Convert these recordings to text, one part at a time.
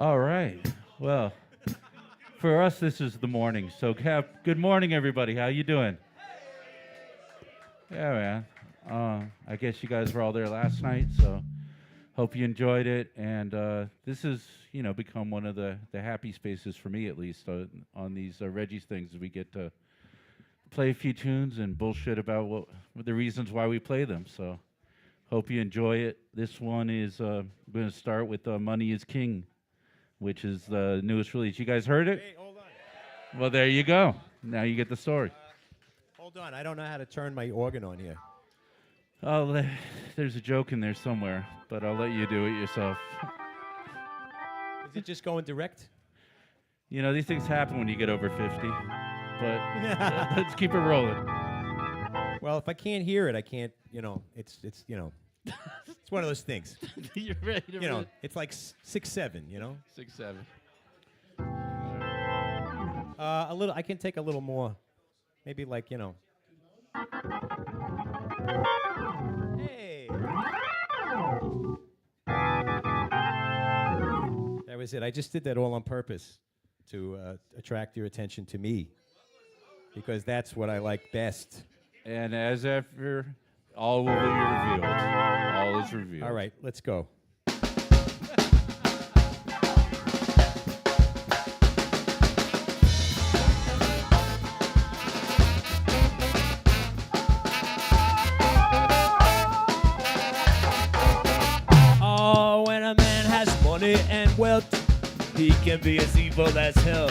All right. Well, for us, this is the morning. So, good morning, everybody. How you doing? Yeah, man. I guess you guys were all there last night, so hope you enjoyed it. And this has, become one of the happy spaces for me, at least, on these Reggies things. We get to play a few tunes and bullshit about what the reasons why we play them. So, hope you enjoy it. This one is going to start with "Money Is King," which is the newest release. You guys heard it? Hey, hold on. Well, there you go. Now you get the story. Hold on. I don't know how to turn my organ on here. Oh, there's a joke in there somewhere, but I'll let you do it yourself. Is it just going direct? These things happen when you get over 50, but let's keep it rolling. Well, if I can't hear it, I can't, it's it's one of those things. You're ready to It's like 6-7, 6-7. A little, I can take a little more. Maybe like, Hey. That was it. I just did that all on purpose to attract your attention to me, because that's what I like best. And as after, all will be revealed. All is revealed. All right, let's go. Oh, when a man has money and wealth, he can be as evil as hell.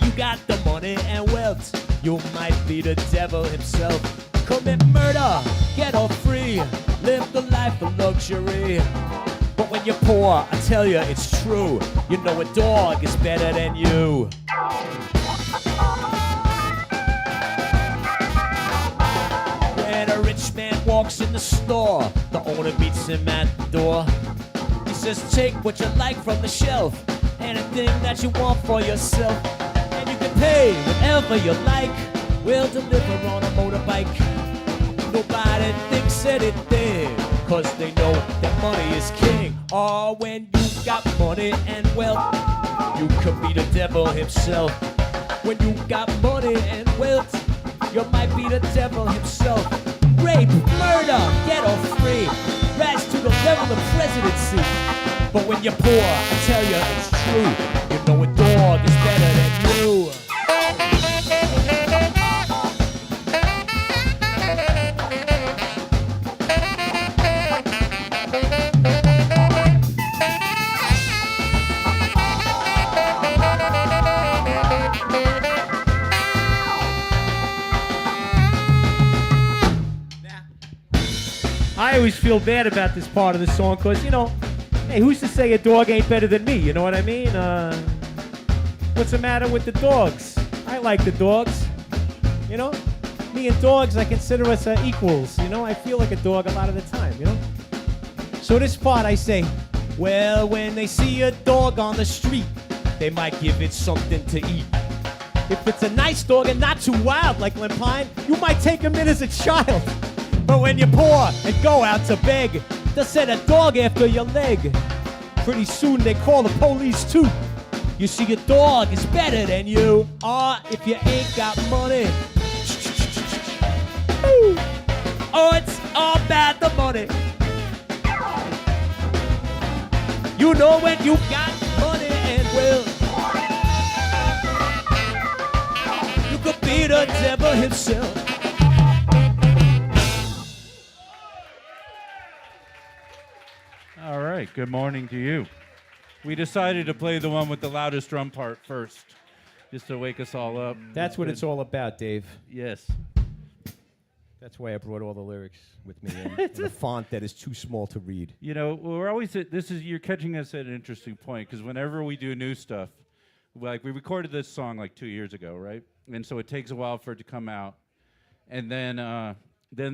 You got the money and wealth, you might be the devil himself. Commit murder, get off free, live the life of luxury. But when you're poor, I tell you it's true, you know a dog is better than you. When a rich man walks in the store, the owner meets him at the door. He says, take what you like from the shelf, anything that you want for yourself. And you can pay whatever you like, we'll deliver on a motorbike. Nobody thinks anything, cause they know that money is king. Oh, when you got money and wealth, you could be the devil himself. When you got money and wealth, you might be the devil himself. Rape, murder, get off free, rise to the level of presidency. But when you're poor, I tell you it's true, you know a dog is better than you. I always feel bad about this part of the song because, hey, who's to say a dog ain't better than me? You know what I mean? What's the matter with the dogs? I like the dogs. Me and dogs, I consider us equals. I feel like a dog a lot of the time, So this part I say, well, when they see a dog on the street, they might give it something to eat. If it's a nice dog and not too wild like Limpine, you might take him in as a child. But when you're poor and go out to beg, they'll send a dog after your leg. Pretty soon they call the police too. You see, your dog is better than you. Or if you ain't got money. Oh, it's all about the money. You know when you got money and wealth, you could be the devil himself. All right, good morning to you. We decided to play the one with the loudest drum part first, just to wake us all up. That's what it's all about, Dave. Yes. That's why I brought all the lyrics with me in a font that is too small to read. We're always you're catching us at an interesting point, because whenever we do new stuff, like we recorded this song like 2 years ago, right? And so it takes a while for it to come out. And then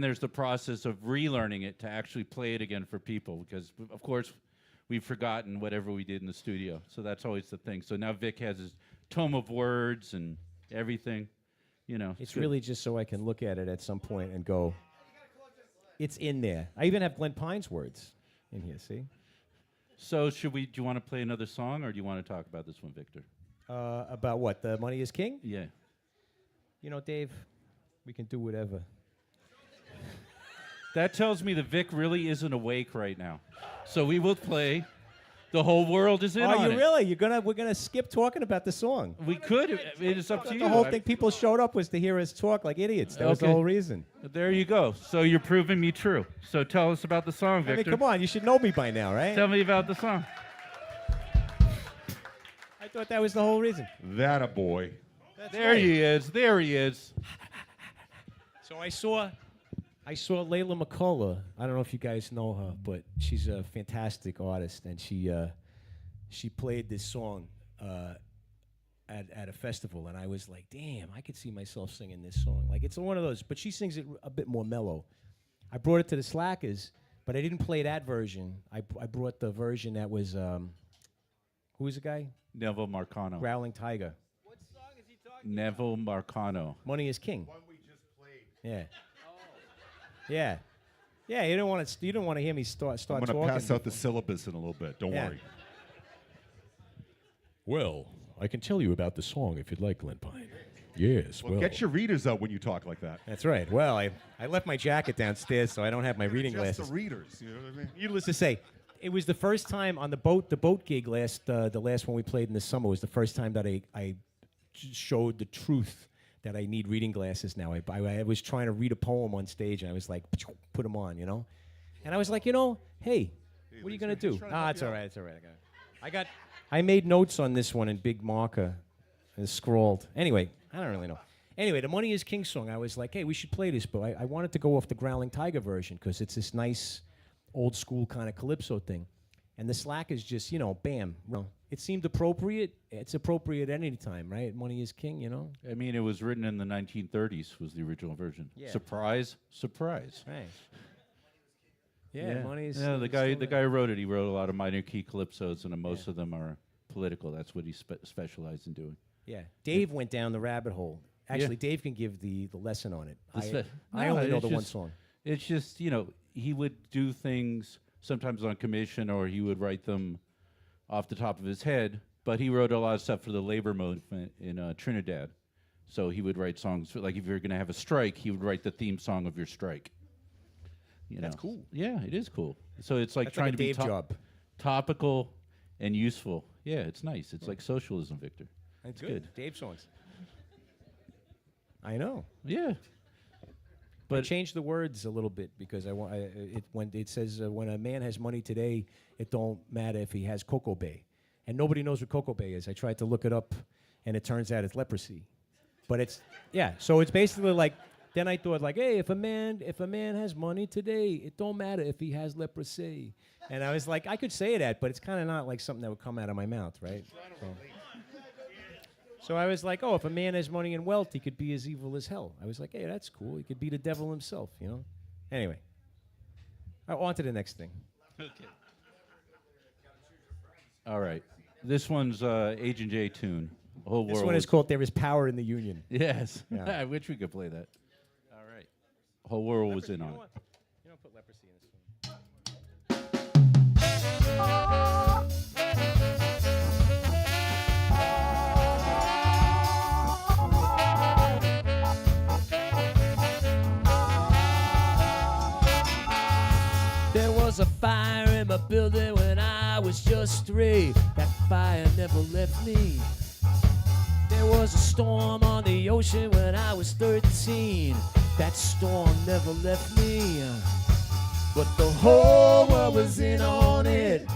there's the process of relearning it to actually play it again for people, because of course we've forgotten whatever we did in the studio. So that's always the thing. So now Vic has his tome of words and everything. It's really just so I can look at it at some point and go, it's in there. I even have Glenn Pine's words in here, see? So do you want to play another song, or do you want to talk about this one, Victor? About what? The Money is King? Yeah. You know, Dave, we can do whatever. That tells me that Vic really isn't awake right now. So we will play The Whole World Is In on Are It. you really? We're gonna skip talking about the song. We could. It's up to you. The whole thing people showed up was to hear us talk like idiots. That was the whole reason. There you go. So you're proving me true. So tell us about the song, I Victor. mean, come on, you should know me by now, right? Tell me about the song. I thought that was the whole reason. That a boy. There he is. There he is. So I saw Layla McCullough. I don't know if you guys know her, but she's a fantastic artist, and she played this song at a festival, and I was like, damn, I could see myself singing this song. Like, it's one of those, but she sings it a bit more mellow. I brought it to the Slackers, but I didn't play that version. I brought the version that was, who was the guy? Neville Marcano. Growling Tiger. What song is he talking Neville Marcano. Money is King. One we just played. Yeah. Yeah. Yeah, you don't want to hear me start I'm talking. going to pass out the syllabus in a little bit. Don't Yeah. worry. Well, I can tell you about the song if you'd like, Glen Pine. Yes, Well, get your readers out when you talk like that. That's right. Well, I left my jacket downstairs, so I don't have my reading Just glasses. the readers. You know what I mean? Needless to say, it was the first time on the boat gig the last one we played in the summer was the first time that I showed the truth that I need reading glasses now. I was trying to read a poem on stage, and I was like, put them on, you know? And I was like, hey, what are you going to do? It's all right, it's all right. I made notes on this one in big marker and scrawled. Anyway, I don't really know. Anyway, the Money is King song, I was like, hey, we should play this, but I wanted to go off the Growling Tiger version because it's this nice old school kind of calypso thing. And the slack is just, bam. It seemed appropriate. It's appropriate at any time, right? Money is King, I mean, it was written in the 1930s, was the original version. Yeah. Surprise, surprise. Right. Yeah, Money is Yeah, the still guy who wrote it, he wrote a lot of minor key calypsos, and most of them are political. That's what he specialized in doing. Yeah. Dave went down the rabbit hole. Actually, Dave can give the lesson on it. I only know the one song. It's just, he would do things sometimes on commission, or he would write them off the top of his head, but he wrote a lot of stuff for the labor movement in Trinidad. So he would write songs, like if you're going to have a strike, he would write the theme song of your strike. That's cool. Yeah, it is cool. So it's like That's trying like a to be Dave job. topical and useful. Yeah, it's nice. It's like socialism, Victor. That's good. Dave songs. I know. Yeah. But But change the words a little bit because when it says when a man has money today, it don't matter if he has Cocoa Bay, and nobody knows what Cocoa Bay is. I tried to look it up, and it turns out it's leprosy. But it's so it's basically like. Then I thought like, hey, if a man has money today, it don't matter if he has leprosy. And I was like, I could say that, but it's kind of not like something that would come out of my mouth, right? So I was like, oh, if a man has money and wealth, he could be as evil as hell. I was like, hey, that's cool. He could be the devil himself, Anyway. On to the next thing. okay. All right. This one's Agent J tune. The whole This world one is was- called There Is Power in the Union. Yes. Yeah. I wish we could play that. All right. Whole world was in on it. You don't put leprosy in this one. There was a fire in my building when I was just 3. That fire never left me. There was a storm on the ocean when I was 13. That storm never left me. But the whole world was in on it.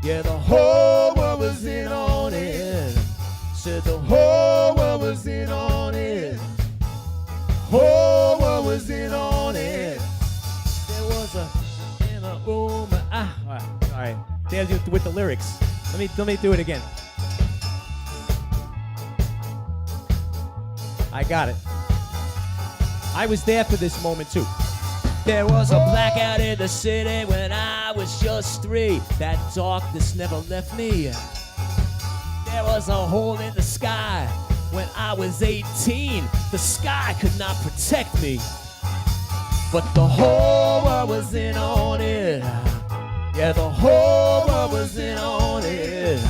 Yeah, the whole world was in on it. Said the whole world was in on it. Whole world was in on it. There was a in a room. All right. Dave, with the lyrics. Let me do it again. I got it. I was there for this moment too. There was a blackout in the city when I was just 3. That darkness never left me. There was a hole in the sky when I was 18. The sky could not protect me. But the whole world was in on it. Yeah, Yeah, the whole world was in on it.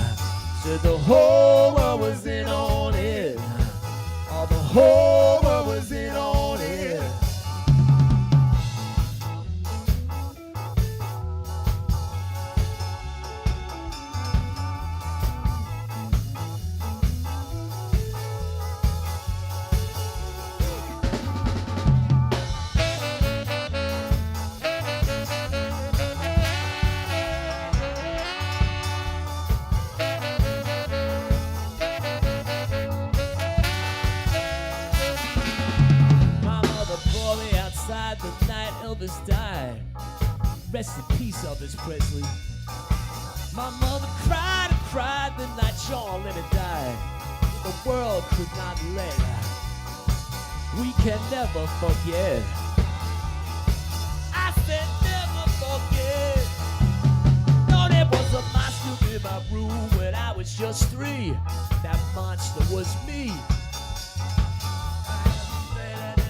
Said the whole world was in on it. Oh, the whole world was in on it. My mother brought me outside the night Elvis died. Rest in peace, Elvis Presley. My mother cried and cried the night Sean Lennon died. The world could not let her. We can never forget. I said never forget. No, there was a monster in my room when I was just 3. That monster was me.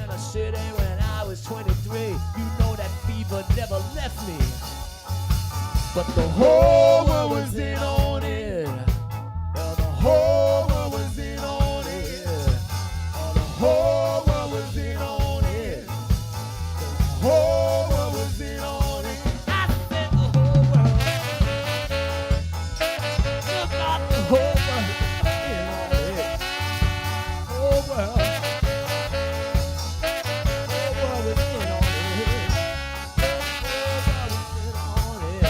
In a city when I was 23. You know that fever never left me. But the whole world was in on it. Yeah, the whole world was in on it. Oh, the whole world was in on it. The whole world was in on it. I said the whole world. Look out, the whole world in on it. Whole world. Whole world was in on it. Whole world was in on it.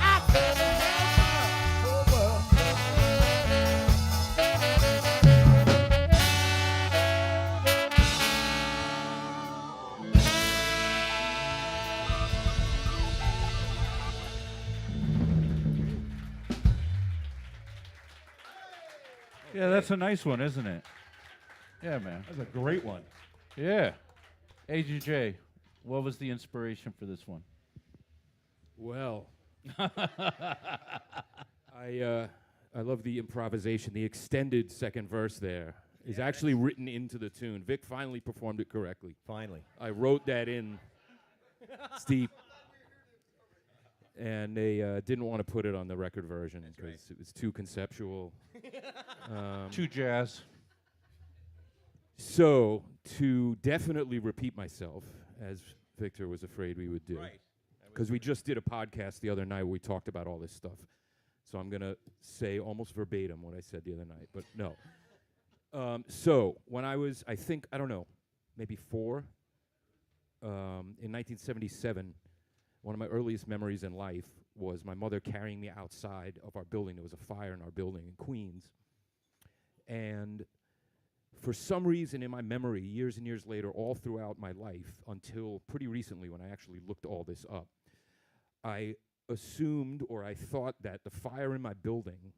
I said the whole world. Yeah, that's a nice one, isn't it? Yeah, man. That's a great one. Yeah. Agent J, what was the inspiration for this one? Well, I love the improvisation. The extended second verse there is actually written into the tune. Vic finally performed it correctly. Finally. I wrote that in steep, and they didn't want to put it on the record version because it was too conceptual. Two jazz. So, to definitely repeat myself, as Victor was afraid we would do, because we just did a podcast the other night where we talked about all this stuff. So I'm going to say almost verbatim what I said the other night, but no. So, when I was, I don't know, maybe 4, in 1977, one of my earliest memories in life was my mother carrying me outside of our building. There was a fire in our building in Queens. And for some reason in my memory, years and years later, all throughout my life, until pretty recently when I actually looked all this up, I assumed or I thought that the fire in my building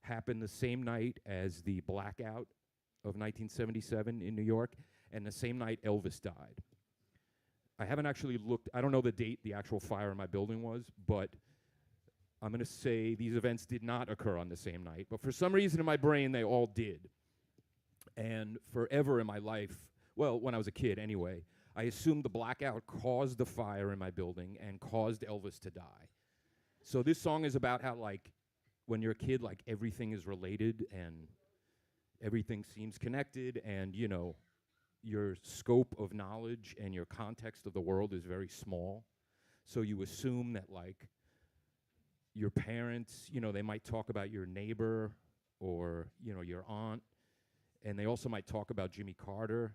happened the same night as the blackout of 1977 in New York and the same night Elvis died. I haven't actually looked, I don't know the date the actual fire in my building was, but I'm going to say these events did not occur on the same night. But for some reason in my brain, they all did. And forever in my life, well, when I was a kid anyway, I assumed the blackout caused the fire in my building and caused Elvis to die. So this song is about how, like, when you're a kid, like, everything is related and everything seems connected and, you know, your scope of knowledge and your context of the world is very small. So you assume that, like, your parents, you know, they might talk about your neighbor or, you know, your aunt, and they also might talk about Jimmy Carter.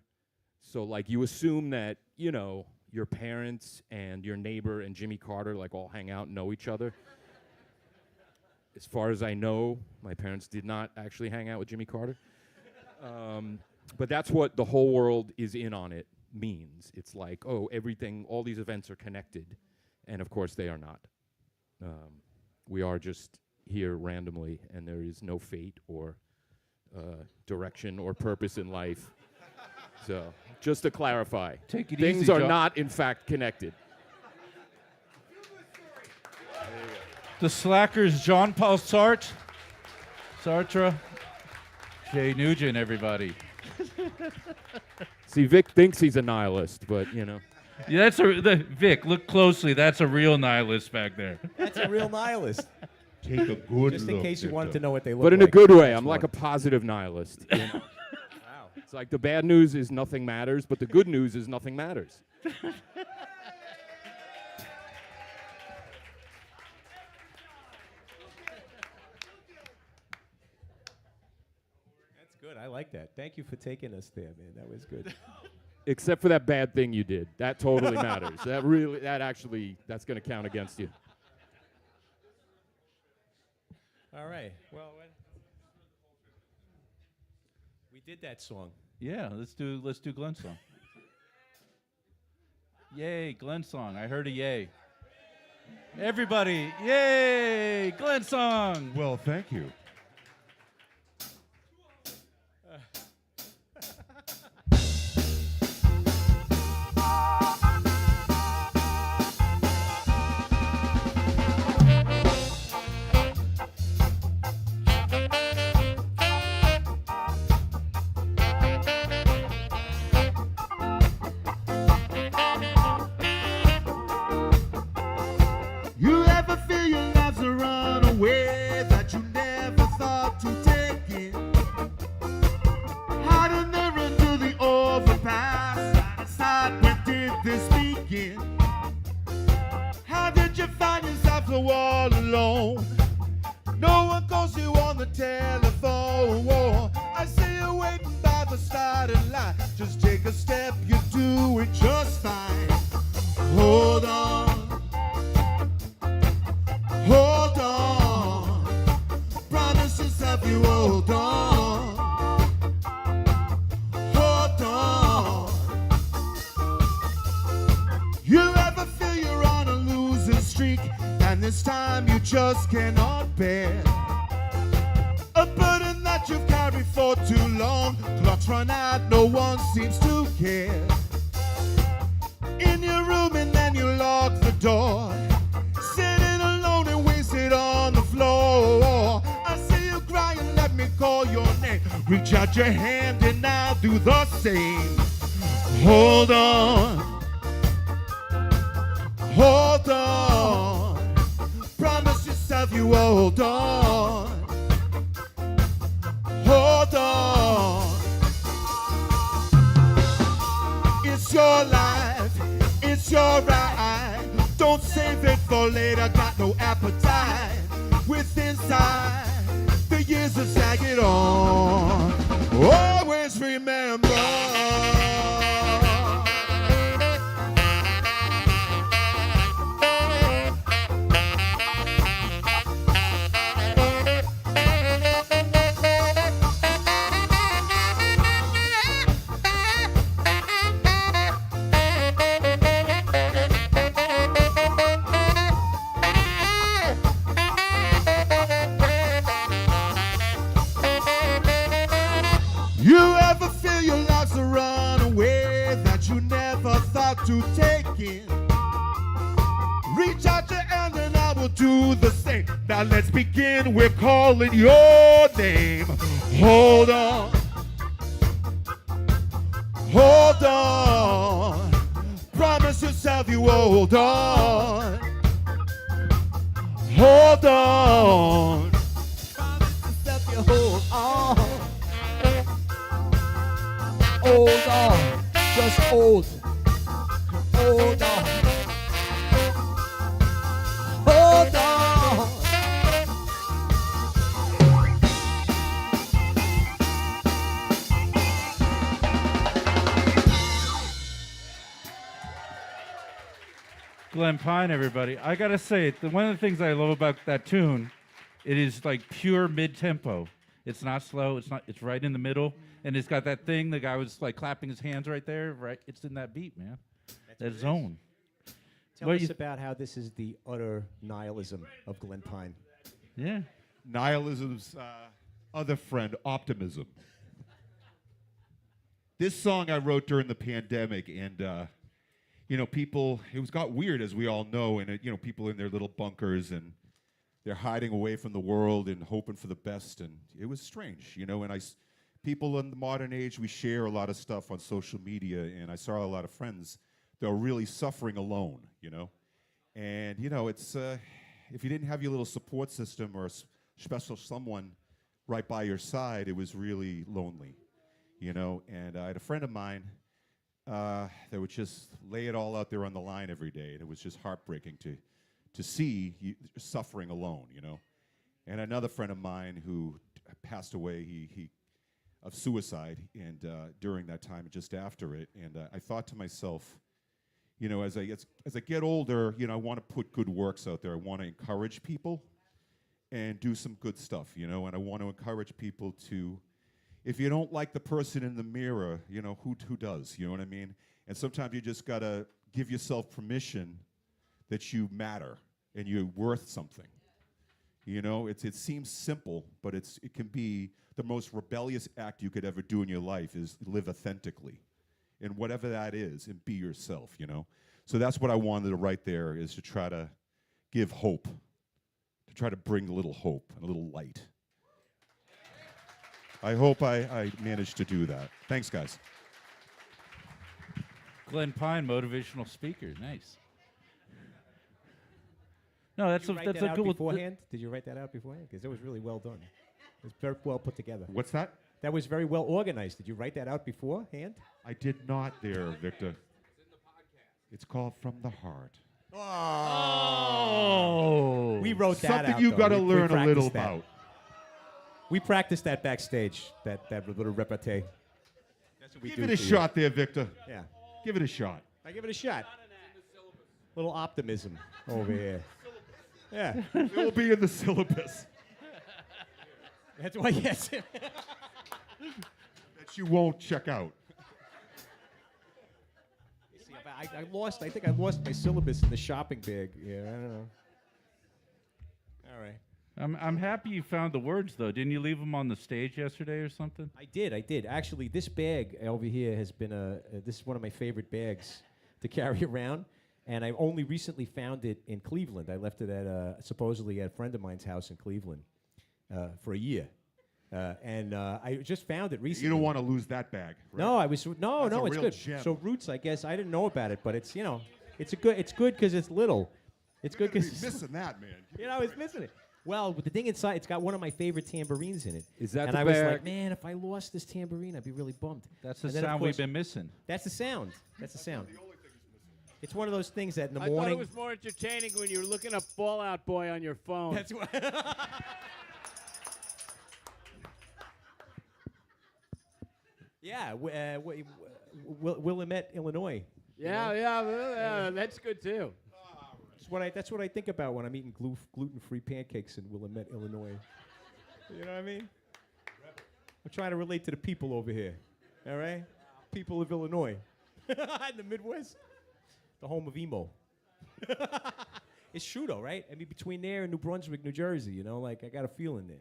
So, like, you assume that, you know, your parents and your neighbor and Jimmy Carter, like, all hang out and know each other. As far as I know, my parents did not actually hang out with Jimmy Carter. But that's what the whole world is in on it means. It's like, oh, everything, all these events are connected. And, of course, they are not. We are just here randomly, and there is no fate or direction or purpose in life. So, just to clarify, Take it things easy, are John. not, in fact, connected. The Slackers, John Paul Sartre, Jay Nugent, everybody. See, Vic thinks he's a nihilist, but, you know. Yeah, Vic, look closely. That's a real nihilist back there. That's a real nihilist. Take a good Just in look case you at wanted to them. know what they look But like. in a good way. That's I'm like a one. positive nihilist. You know? Wow. It's like the bad news is nothing matters, but the good news is nothing matters. That's good. I like that. Thank you for taking us there, man. That was good. Except for that bad thing you did. That totally matters. That's going to count against you. All right. Well, we did that song. Yeah, let's do Glenn's song. Yay, Glenn's song. I heard a yay. Everybody, yay, Glenn's song. Well, thank you. You ever feel your life's a runaway that you never thought to take it? Hiding there into the overpass, outside, when did this begin? How did you find yourself so all alone? No one calls you on the telephone. I see you waiting by the starting line. Just take a step, you do it just fine. Hold on. Hold on, promise yourself you hold on. Hold on. You ever feel you're on a losing streak, and this time you just cannot bear a burden that you've carried for too long? Clocks run out, no one seems to care. In your room and then you lock the door, on the floor. I see you crying, let me call your name. Reach out your hand and I'll do the same. Hold on. Hold on. Promise yourself you hold on. Hold on. It's your life. It's your right. Don't save it for later, got no appetite. With inside, the years are sagging on. Always remember. You ever feel your life's a runaway that you never thought to take in? Reach out your hand and I will do the same. Now let's begin, we're calling your name. Hold on. Hold on. Promise yourself you hold on. Hold on. Promise yourself you hold on. Hold on, just hold. Hold on. Hold on. Glenn Pine, everybody. I gotta say, one of the things I love about that tune, it is like pure mid-tempo. It's not slow. It's not. It's right in the middle, and it's got that thing. The guy was like clapping his hands right there. Right. It's in that beat, man. That zone. Tell What us you- about how this is the utter nihilism of Glenn Pine. Yeah. Nihilism's other friend, optimism. This song I wrote during the pandemic, and people, got weird, as we all know, and people in their little bunkers, and they're hiding away from the world and hoping for the best, and it was strange, and people in the modern age, we share a lot of stuff on social media, and I saw a lot of friends they're really suffering alone, And, it's if you didn't have your little support system or a special someone right by your side, it was really lonely, And I had a friend of mine that would just lay it all out there on the line every day, and it was just heartbreaking to see you suffering alone, And another friend of mine who passed away, he of suicide, and during that time, just after it, and I thought to myself, as I get older, I want to put good works out there. I want to encourage people and do some good stuff, and I want to encourage people to, if you don't like the person in the mirror, who does, you know what I mean? And sometimes you just gotta give yourself permission that you matter and you're worth something. It seems simple, but it can be the most rebellious act you could ever do in your life is live authentically. And whatever that is, and be yourself, So that's what I wanted to write there, is to try to give hope, to try to bring a little hope and a little light. I hope I managed to do that. Thanks, guys. Glenn Pine, motivational speaker. Nice. No, that's Did you write that's that a out good beforehand? Did you write that out beforehand? Because it was really well done. It was very well put together. What's that? That was very well organized. Did you write that out beforehand? I did not there, Victor. It's called From the Heart. Oh! We wrote that Something out, you though. got to We learn a little practiced that. about. We practiced that backstage, that little repartee. That's what we Give do it a for you. shot there, Victor. Yeah. Give it a shot. I give it a shot. Little optimism over here. Yeah. It will be in the syllabus That's why, yes. that you won't check out. See, I think I lost my syllabus in the shopping bag. Yeah, I don't know. All right. I'm happy you found the words, though. Didn't you leave them on the stage yesterday or something? I did. Actually, this bag over here has been this is one of my favorite bags to carry around, and I only recently found it in Cleveland. I left it at supposedly at a friend of mine's house in Cleveland for a year, and I just found it recently. You don't want to lose that bag. Right? No, it's a good. real gem. So Roots, I guess I didn't know about it, but it's it's good because it's little. It's You're good gonna be because missing that, man. it's missing it. Well, with the thing inside, it's got one of my favorite tambourines in it. Is that and the I was bag? like, man, if I lost this tambourine, I'd be really bummed. That's the And then, of sound we've course- been missing. That's the sound. That's the sound. It's one of those things that in the I thought morning. it was more entertaining when you were looking up Fall Out Boy on your phone. That's what. Yeah, Willamette, Illinois. yeah, that's good too. That's what I think about when I'm eating gluten-free pancakes in Willamette, Illinois. You know what I mean? I'm trying to relate to the people over here. All right, people of Illinois, in the Midwest, the home of emo. It's true though, right? I mean, between there and New Brunswick, New Jersey, I got a feeling there.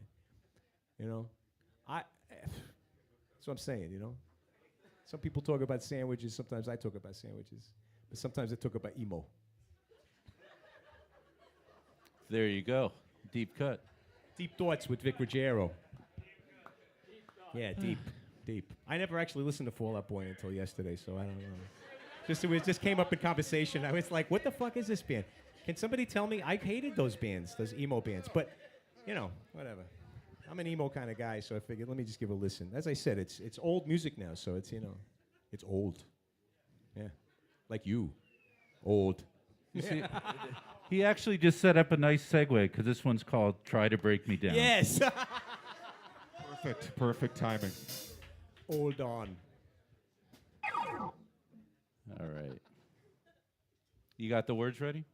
That's what I'm saying, Some people talk about sandwiches. Sometimes I talk about sandwiches, but sometimes I talk about emo. There you go. Deep cut. Deep Thoughts with Vic Ruggiero. Yeah, deep. I never actually listened to Fall Out Boy until yesterday, so I don't know. It just came up in conversation. I was like, what the fuck is this band? Can somebody tell me? I hated those bands, those emo bands, but, whatever. I'm an emo kind of guy, so I figured let me just give it a listen. As I said, it's old music now, so it's, it's old. Yeah. Like you. Old. You see, he actually just set up a nice segue because this one's called "Try to Break Me Down." Yes. Perfect timing. Hold on. All right. You got the words ready?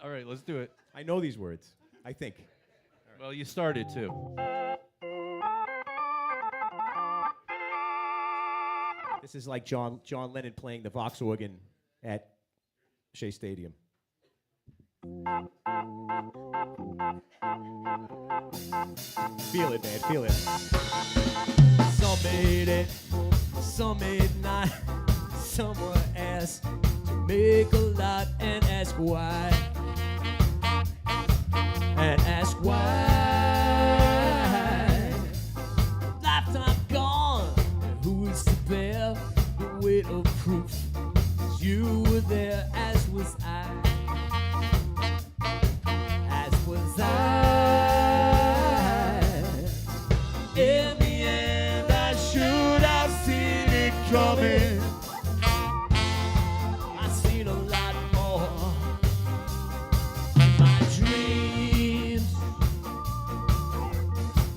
All right, let's do it. I know these words, I think. Well, you started too. This is like John Lennon playing the Vox organ at Shea Stadium. Feel it, man, feel it. Some made it, some made not. Some were asked to make a lot and ask why. And ask why. Lifetime gone, who is to bear the weight of proof? You were there, as was I. As was I. In the end, I should have seen it coming. I've seen a lot more. My dreams.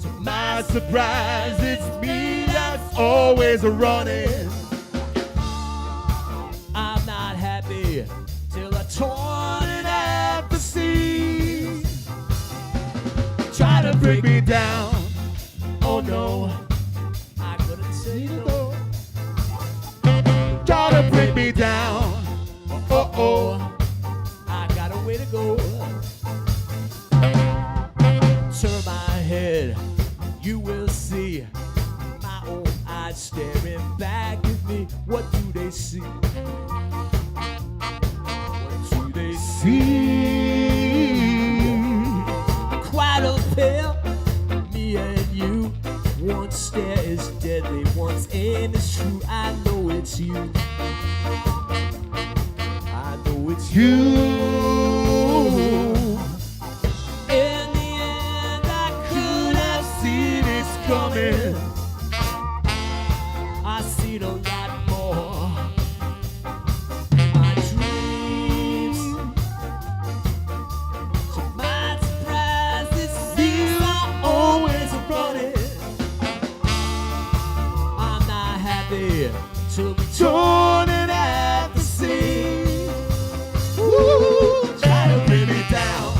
To my surprise, it's me that's always running. I'm not happy till I torn it at the seams. Try to break me down. Oh no, I couldn't say no. Try to break me down. Oh oh, I got a way to go. Turn my head, you will see my own eyes staring back at me. What do they see? What do they see? Quite a pair, me and you. One stare is deadly, one's aim is true. I know it's you. I know it's you. In the end, I could have seen this coming. I seen a lot more. My dreams. To my surprise, this seems I'm always running. I'm not happy till we torn it at the seams. Woo, try to bring me down.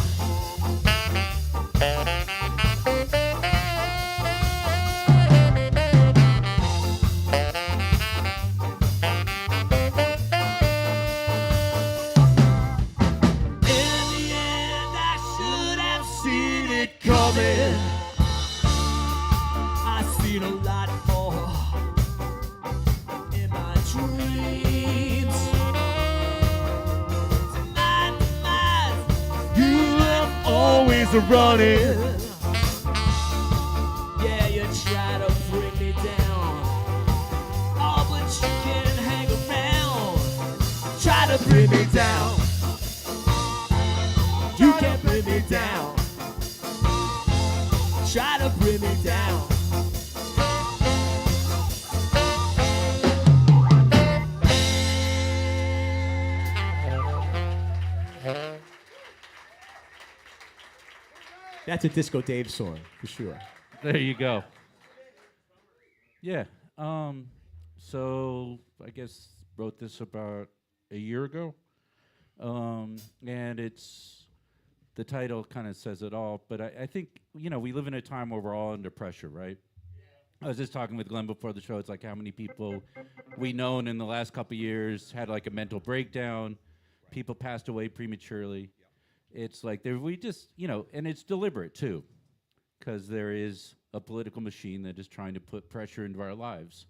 In the end, I should have seen it coming. I've seen a lot more in my dreams. Tonight, tonight, you have always running. Yeah, you try to bring me down. Oh, but you can't hang around. Try to bring me down. You can't bring me down. Try to bring me down. That's a Disco Dave song, for sure. There you go. Yeah. So I guess wrote this about a year ago. And it's the title kind of says it all. But I think, we live in a time where we're all under pressure, right? I was just talking with Glenn before the show. It's like how many people we known in the last couple of years had like a mental breakdown. People passed away prematurely. It's like we just, and it's deliberate too, because there is a political machine that is trying to put pressure into our lives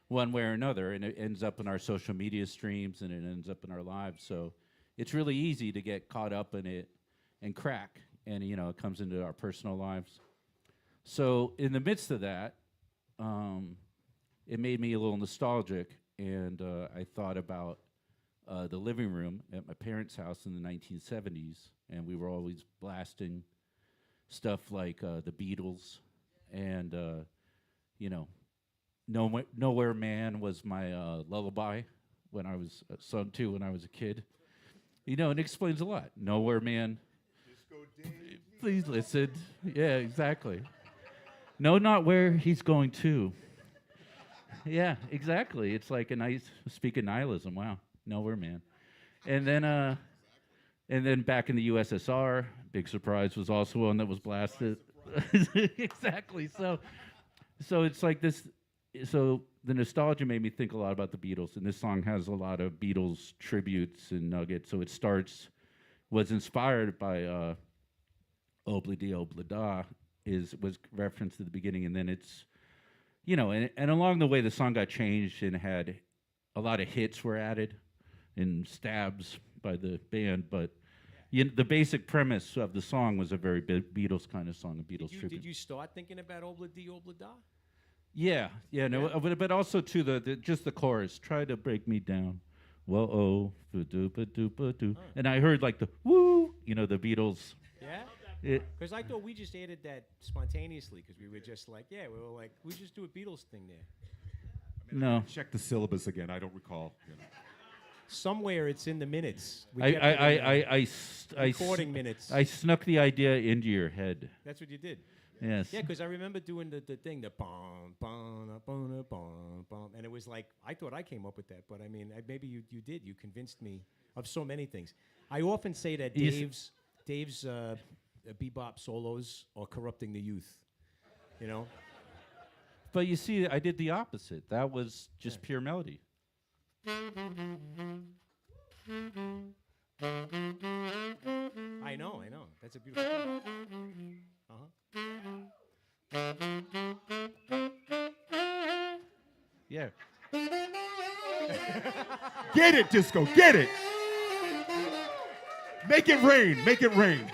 one way or another, and it ends up in our social media streams and it ends up in our lives. So it's really easy to get caught up in it and crack, and it comes into our personal lives. So in the midst of that, it made me a little nostalgic, and I thought about the living room at my parents' house in the 1970s, and we were always blasting stuff like the Beatles, and Nowhere Man was my lullaby when I was sung to when I was a kid. And it explains a lot. Nowhere Man. Please listen. Yeah, exactly. No, not where he's going to. Yeah, exactly. It's like a nice speak of nihilism. Wow, Nowhere Man. And then back in the USSR, Big Surprise was also one that was blasted. Exactly. So it's like this. So the nostalgia made me think a lot about the Beatles, and this song has a lot of Beatles tributes and nuggets. So it was inspired by Obla Di Obla Da, was referenced at the beginning, and then it's, and along the way the song got changed and had a lot of hits were added and stabs by the band, but the basic premise of the song was a very Beatles kind of song, a Beatles tribute. Did you start thinking about Obla Di Obla Da? Yeah, no, but also too the just the chorus. Try to break me down. whoa, ba-doo, and I heard like the woo, the Beatles. Yeah? It, Because I thought we just added that spontaneously because we were just like, yeah, we were like, we just do a Beatles thing there. no, Check the syllabus again. I don't recall. Somewhere it's in the minutes. We I, kept it in the I recording minutes. I snuck the idea into your head. That's what you did. Yes. Yeah, because I remember doing the thing, the bum, bum, bum, bum, bum, and it was like, I thought I came up with that, but I mean, maybe you did. You convinced me of so many things. I often say that You s- Dave's bebop solos are corrupting the youth, But you see, I did the opposite. That was just pure melody. I know. That's a beautiful thing. Yeah. Get it, Disco. Get it. Make it rain. Make it rain.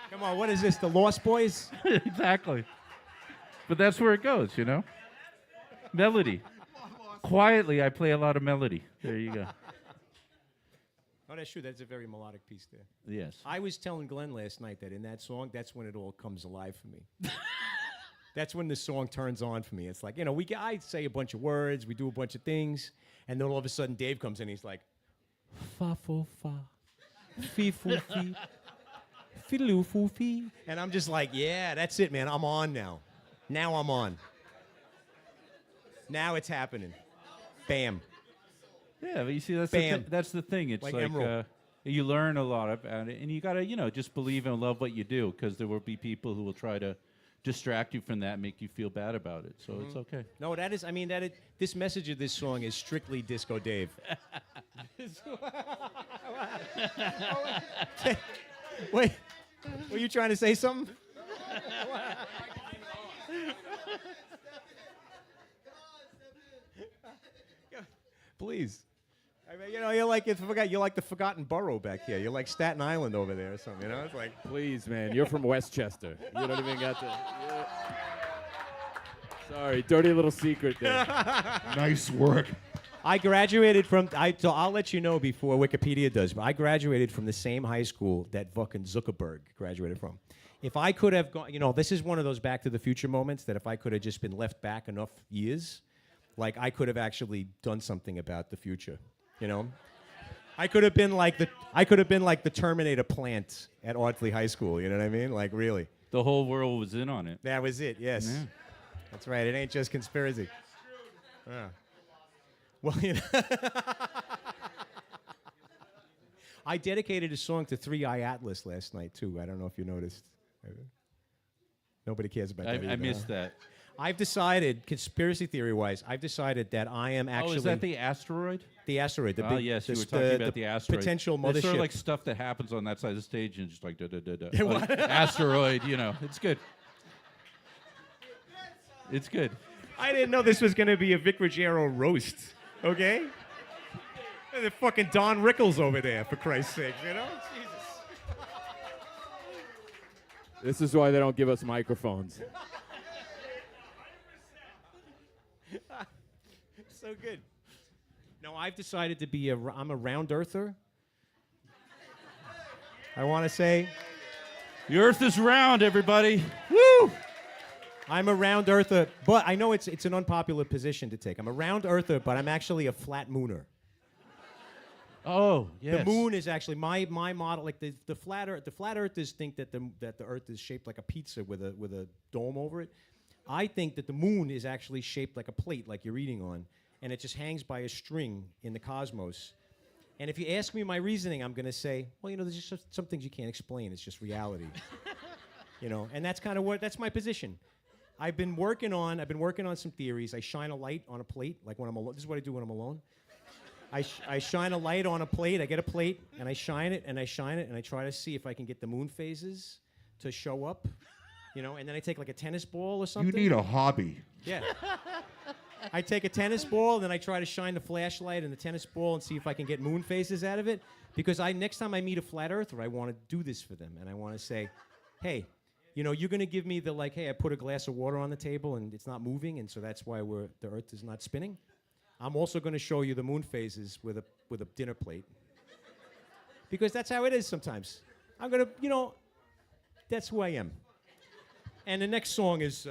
Come on, what is this, the Lost Boys? Exactly. But that's where it goes, Melody. Quietly, I play a lot of melody. There you go. Oh, that's true. That's a very melodic piece there. Yes. I was telling Glenn last night that in that song, that's when it all comes alive for me. That's when the song turns on for me. It's like, I say a bunch of words, we do a bunch of things, and then all of a sudden Dave comes in and he's like, fa fo fa, fee foo fee, fiddle foo fee. And I'm just like, yeah, that's it, man. I'm on now. Now I'm on. Now it's happening. Bam. Yeah, but you see, Bam. That's the thing. It's Like like Emerald. you learn a lot about it, and you gotta, just believe and love what you do, because there will be people who will try to distract you from that, and make you feel bad about it. So it's okay. No, this message of this song is strictly Disco Dave. Wait, were you trying to say something? Please. I mean, you're like the forgotten borough back here. You're like Staten Island over there or something. It's like, Please, man, you're from Westchester. You don't even got to. Yeah. Sorry, dirty little secret there. Nice work. I graduated from. So I'll let you know before Wikipedia does. But I graduated from the same high school that fucking Zuckerberg graduated from. If I could have gone, this is one of those Back to the Future moments that if I could have just been left back enough years, like I could have actually done something about the future. I could have been like the Terminator plant at Ardsley High School. You know what I mean? Like really. The whole world was in on it. That was it. Yes. Yeah. That's right. It ain't just conspiracy. Yeah. Well, I dedicated a song to 3-Eye Atlas last night too. I don't know if you noticed. Nobody cares about that. I missed that. I've decided, conspiracy theory-wise, that I am actually. Oh, is that the asteroid? The asteroid? The Oh, big, yes, the, you were talking about the asteroid. Potential It's sort mothership. of like stuff that happens on that side of the stage, and just like da-da-da-da. Yeah, what? Asteroid, it's good. It's good. I didn't know this was going to be a Vic Ruggiero roast. Okay. And the fucking Don Rickles over there, for Christ's sake. Jesus. This is why they don't give us microphones. So good. No, I've decided to be I'm a round earther. I want to say The Earth is round, everybody. Woo! I'm a round earther, but I know it's an unpopular position to take. I'm a round earther, but I'm actually a flat mooner. Oh, yes. The moon is actually my model. Like the flat earthers think that the Earth is shaped like a pizza with a dome over it. I think that the moon is actually shaped like a plate, like you're eating on, and it just hangs by a string in the cosmos. And if you ask me my reasoning, I'm going to say, well, there's just some things you can't explain. It's just reality. And that's kind of that's my position. I've been working on some theories. I shine a light on a plate, like when I'm alone. This is what I do when I'm alone. I shine a light on a plate. I get a plate, and I shine it, and I shine it, and I try to see if I can get the moon phases to show up. And then I take like a tennis ball or something. You need a hobby. Yeah. I take a tennis ball, and then I try to shine the flashlight in the tennis ball and see if I can get moon phases out of it. Because next time I meet a flat earther, I want to do this for them. And I want to say, hey, you're going to give me hey, I put a glass of water on the table, and it's not moving, and so that's why the Earth is not spinning. I'm also going to show you the moon phases with a dinner plate. Because that's how it is sometimes. I'm going to, that's who I am. And the next song is...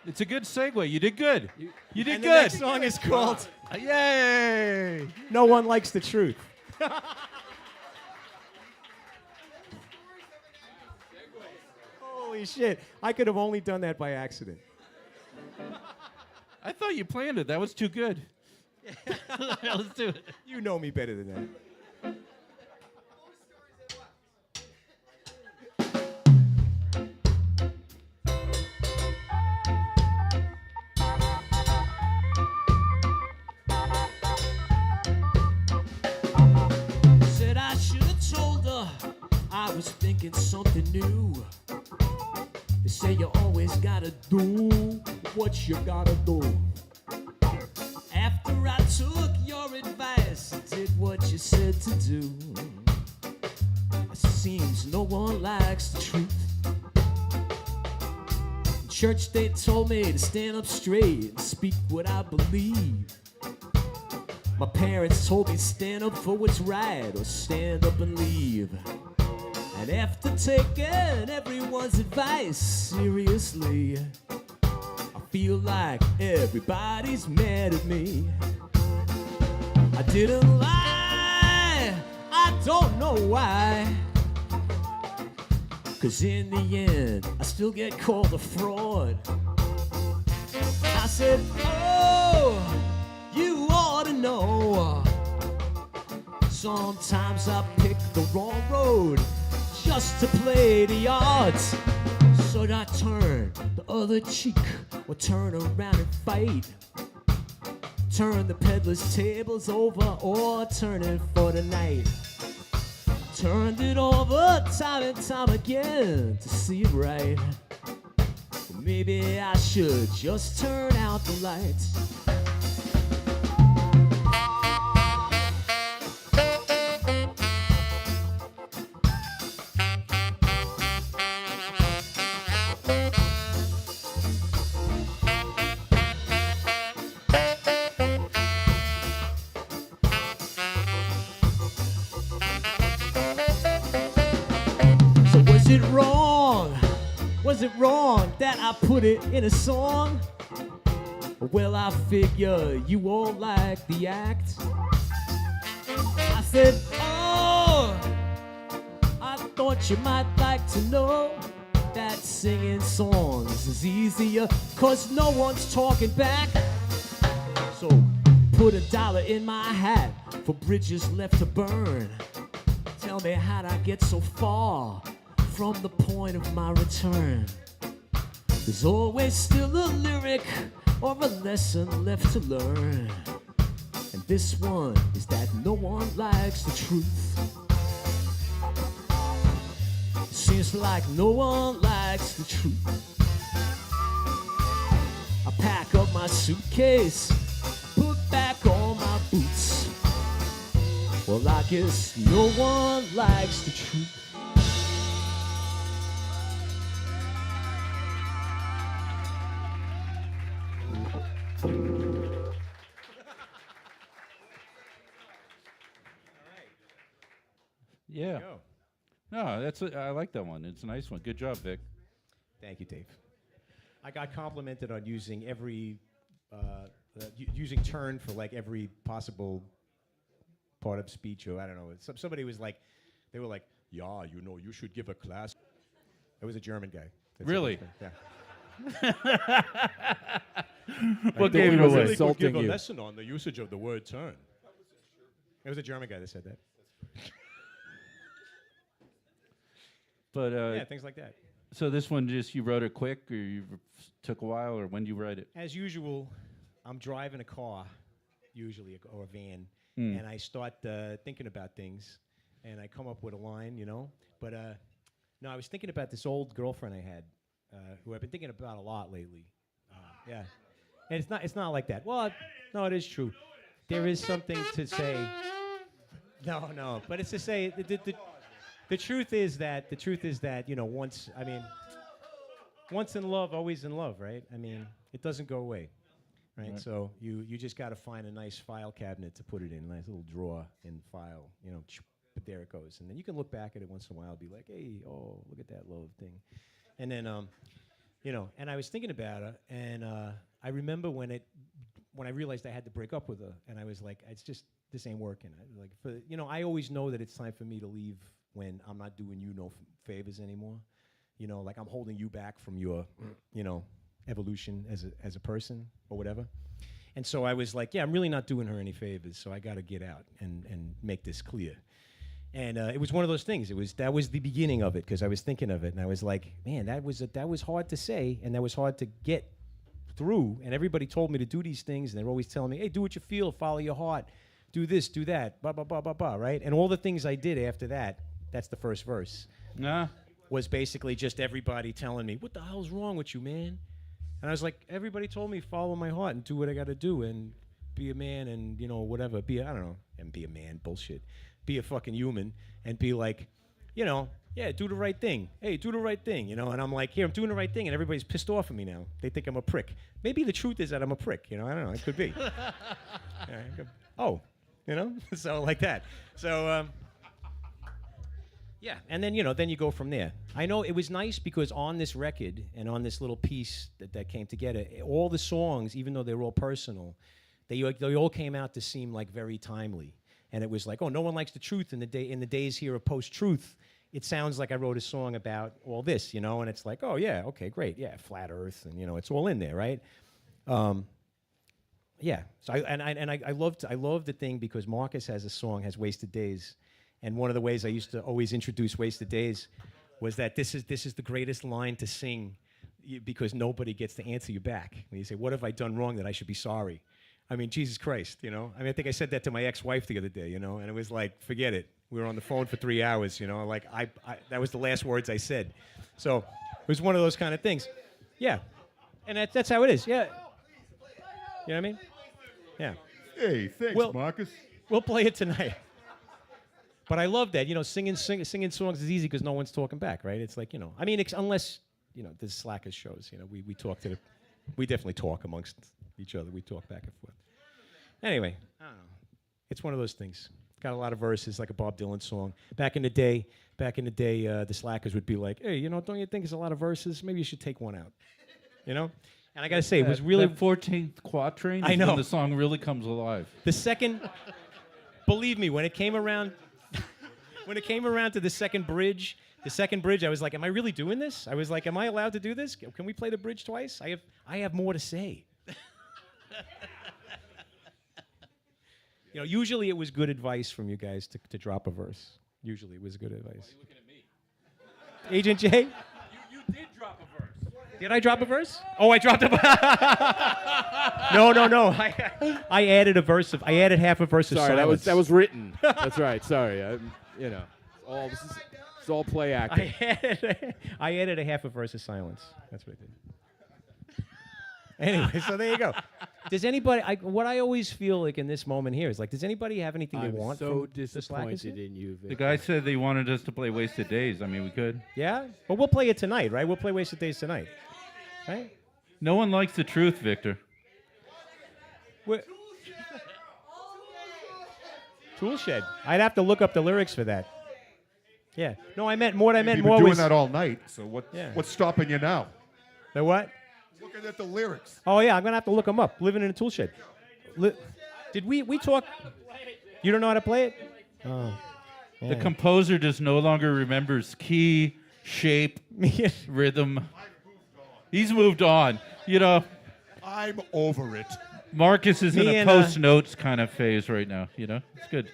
It's a good segue. You did good. You did and the good. next song is called Yay! No One Likes the Truth. Holy shit. I could have only done that by accident. I thought you planned it. That was too good. Let's do it. You know me better than that. Said I should have told her I was thinking something new. They say you always gotta do what you gotta do. After I took your advice and did what you said to do, it seems no one likes the truth. In church they told me to stand up straight and speak what I believe. My parents told me stand up for what's right or stand up and leave. And after taking everyone's advice seriously, I feel like everybody's mad at me. I didn't lie, I don't know why. 'Cause in the end, I still get called a fraud. I said, oh, you ought to know. Sometimes I pick the wrong road just to play the odds. So I turn the other cheek or turn around and fight. Turn the peddler's tables over or turn it for the night. Turned it over time and time again to see it right. Well, maybe I should just turn out the lights. Was it wrong that I put it in a song? Well, I figure you all like the act. I said, oh, I thought you might like to know that singing songs is easier 'cause no one's talking back. So put $1 in my hat for bridges left to burn. Tell me how'd I get so far from the point of my return? There's always still a lyric or a lesson left to learn. And this one is that no one likes the truth. Seems like no one likes the truth. I pack up my suitcase, put back on my boots. Well, I guess no one likes the truth. Yeah. Go. No, I like that one. It's a nice one. Good job, Vic. Thank you, Dave. I got complimented on using using turn for like every possible part of speech, or I don't know. Somebody was like, they were like, yeah, you should give a class. It was a German guy. Really? Yeah. What gave it away? Insulting you. lesson on the usage of the word turn. It was a German guy that said that. But Yeah, things like that. so this one just you wrote it quick, or you took a while, or when did you write it? As usual, I'm driving a car, usually, or a van, and I start thinking about things, and I come up with a line, But no, I was thinking about this old girlfriend I had, who I've been thinking about a lot lately. Yeah, and it's not like that. Well, no, it is true. There is something to say. No, but it's to say the truth is that once in love, always in love, right? I mean, it doesn't go away. right? Right. So you just got to find a nice file cabinet to put it in, a nice little drawer in file, but there it goes. And then you can look back at it once in a while, be like, hey, oh, look at that little thing. And then, and I was thinking about her, and I remember when I realized I had to break up with her, and I was like, this ain't working. I always know that it's time for me to leave when I'm not doing you no favors anymore. Like I'm holding you back from your, evolution as a person or whatever. And so I was like, yeah, I'm really not doing her any favors, so I got to get out and make this clear. And it was one of those things. That was the beginning of it, because I was thinking of it, and I was like, man, that was hard to say, and that was hard to get through. And everybody told me to do these things, and they're always telling me, hey, do what you feel, follow your heart, do this, do that, blah, blah, blah, blah, blah, right? And all the things I did after that, that's the first verse, was basically just everybody telling me, what the hell's wrong with you, man? And I was like, everybody told me follow my heart and do what I got to do and be a man and, whatever. I don't know, and be a man, bullshit. Be a fucking human and be like, yeah, do the right thing. Hey, do the right thing, And I'm like, here, I'm doing the right thing, and everybody's pissed off at me now. They think I'm a prick. Maybe the truth is that I'm a prick, I don't know. It could be. So like that. So, yeah, and then, then you go from there. I know it was nice because on this record and on this little piece that came together, all the songs, even though they were all personal, they all came out to seem like very timely. And it was like, oh, no one likes the truth in the days here of post-truth. It sounds like I wrote a song about all this, and it's like, oh, yeah, okay, great, yeah, flat earth, and, it's all in there, right? Yeah, so I love the thing because Marcus has a song, has Wasted Days. And one of the ways I used to always introduce Wasted Days was that this is the greatest line to sing because nobody gets to answer you back. When you say, what have I done wrong that I should be sorry? I mean, Jesus Christ, I think I said that to my ex-wife the other day, and it was like, forget it. We were on the phone for 3 hours, like that was the last words I said. So it was one of those kind of things. Yeah. And that's how it is. Yeah. You know what I mean? Yeah. Hey, thanks, Marcus. We'll play it tonight. But I love that, singing songs is easy because no one's talking back, right? It's like, unless, there's slackers shows, we talk we definitely talk amongst each other. We talk back and forth. Anyway, I don't know. It's one of those things. Got a lot of verses, like a Bob Dylan song. Back in the day, the slackers would be like, hey, don't you think it's a lot of verses? Maybe you should take one out, And I got to say, it was really... That 14th quatrain I is know. when the song really comes alive. The second... Believe me, when it came around... When it came around to the second bridge, I was like, am I really doing this? I was like, am I allowed to do this? Can we play the bridge twice? I have more to say. Usually it was good advice from you guys to drop a verse. Usually it was good advice. Why are you looking at me? Agent J? You did drop a verse. Did I drop a verse? Oh, I dropped a verse. No. I added a verse I added half a verse of Sorry, silence. that was written. That's right. Sorry. It's all play acting. I added a half a verse of silence. That's what I did. Anyway, so there you go. Does anybody? What I always feel like in this moment here is like, does anybody have anything they I'm want? so from the Slackers disappointed here? in you, Victor. The guy said they wanted us to play Wasted Days. I mean, we could. Yeah, but we'll play it tonight, right? We'll play Wasted Days tonight, right? No one likes the truth, Victor. Toolshed. I'd have to look up the lyrics for that. Yeah. No, what I meant You've more been was doing that all night, so Yeah. what's stopping you now? the what? Looking at the lyrics. Oh yeah, I'm gonna have to look them up. Living in a tool shed. Did we talk? You don't know how to play it? Oh. The composer just no longer remembers key, shape, rhythm. He's moved on. I'm over it. Marcus is in Me a and, post-notes kind of phase right now. It's good.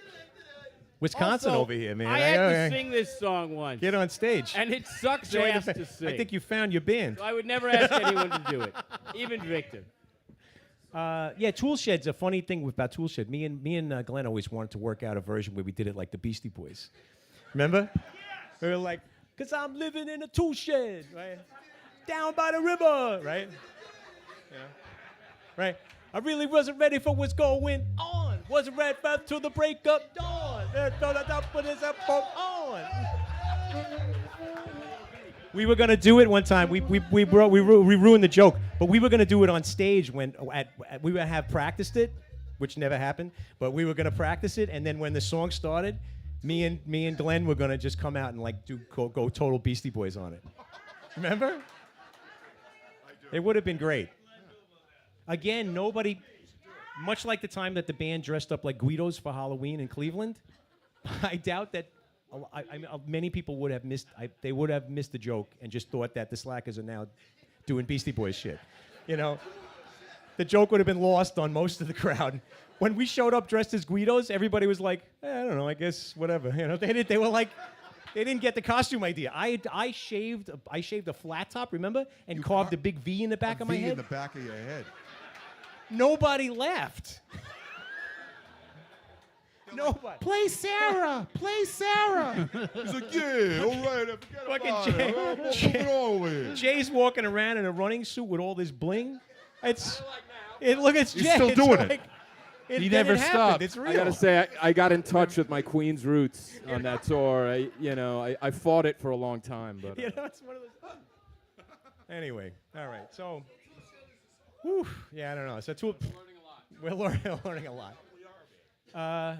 Wisconsin Also, over here, man. I had to sing this song once. Get on stage. And it sucks Join ass the to sing. I think you found your band. So I would never ask anyone to do it, even Victor. Yeah, Tool Shed's a funny thing about Tool Shed. Me and Glenn always wanted to work out a version where we did it like the Beastie Boys. Remember? We were like, 'cause I'm living in a tool shed, right? Down by the river, right? Yeah. Right? I really wasn't ready for what's going on. Wasn't ready till the breakup dawn. On. We were gonna do it one time. We ruined the joke, but we were gonna do it on stage we would have practiced it, which never happened. But we were gonna practice it, and then when the song started, me and Glenn were gonna just come out and like go total Beastie Boys on it. Remember? It would have been great. Again, nobody. Much like the time that the band dressed up like Guidos for Halloween in Cleveland, I doubt that many people would have missed. They would have missed the joke and just thought that the Slackers are now doing Beastie Boys shit. You know, the joke would have been lost on most of the crowd. When we showed up dressed as Guidos, everybody was like, I don't know, I guess whatever. You know, they were like, they didn't get the costume idea. I shaved a flat top, remember, and carved a big V in the back of my head. in the back of your head. Nobody laughed. Nobody. Play Sarah. Play Sarah. He's like, yeah, all right, forget Fucking about Jay- it. Moving on with it. Jay's walking around in a running suit with all this bling. Look, it's He's Jay. still It's doing like, it. He then never it happened. stopped. It's real. I gotta say, I got in touch with my Queens roots on that tour. I fought it for a long time, but You know, it's one of those. Anyway, all right. So, whew, yeah, I don't know. So we're learning a lot.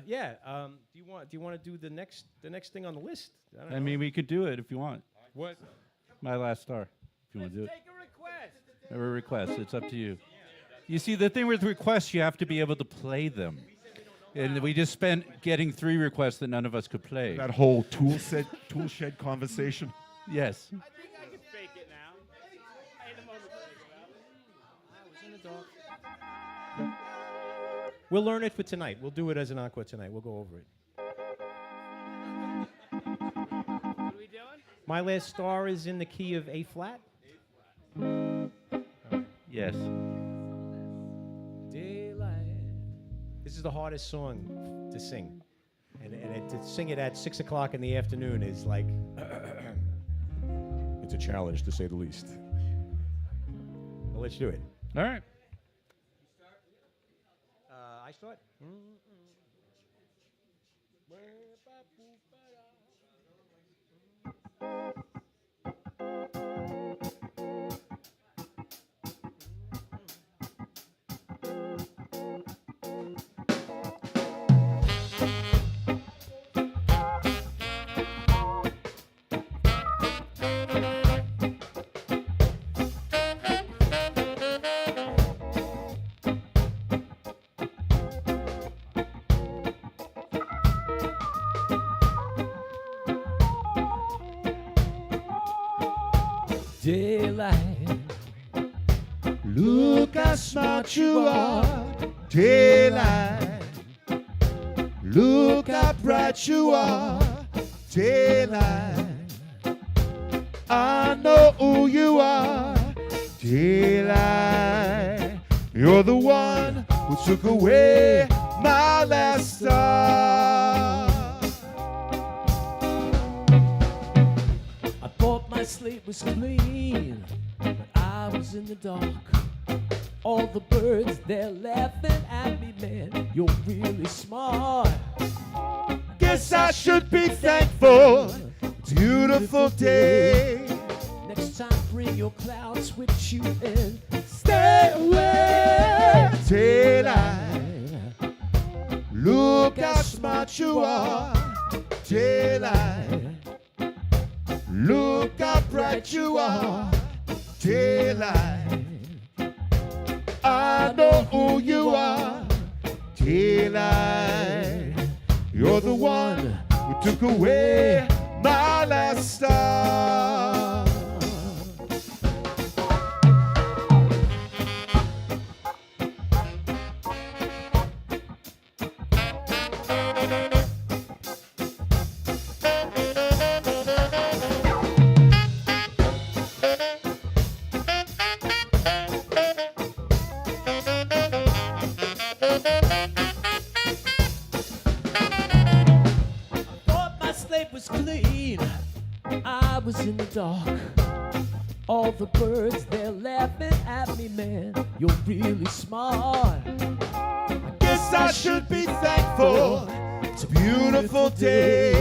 Yeah. Do you want to do the next thing on the list? I don't know. We could do it if you want. What? My Last Star. If you want to do it. Take a request. Have a request. It's up to you. You see, the thing with requests, you have to be able to play them. And we just spent getting 3 requests that none of us could play. That whole tool shed conversation. Yes. I think I can fake it now. In a moment. We'll learn it for tonight. We'll do it as an encore tonight. We'll go over it. What are we doing? My Last Star is in the key of A flat. Yes. Daylight. This is the hardest song to sing. And to sing it at 6 o'clock in the afternoon is like, it's a challenge to say the least. Well, let's do it. All right. I start? Daylight. Look how smart you are, daylight. Look how bright you are, daylight. I know who you are, daylight. You're the one who took away my last star. I thought my slate was clean, but I was in the dark. All the birds, they're laughing at me, man. You're really smart. Guess I should be thankful. Beautiful day. Next time, bring your clouds with you and Stay away, daylight. Look how smart you are, daylight. Look how bright you are, daylight. I know who you are, daylight. You're the one who took away my last star. thought my slate was clean. I was in the dark. All the birds, they're laughing at me, man. You're really smart. Guess I should be thankful. It's a beautiful day.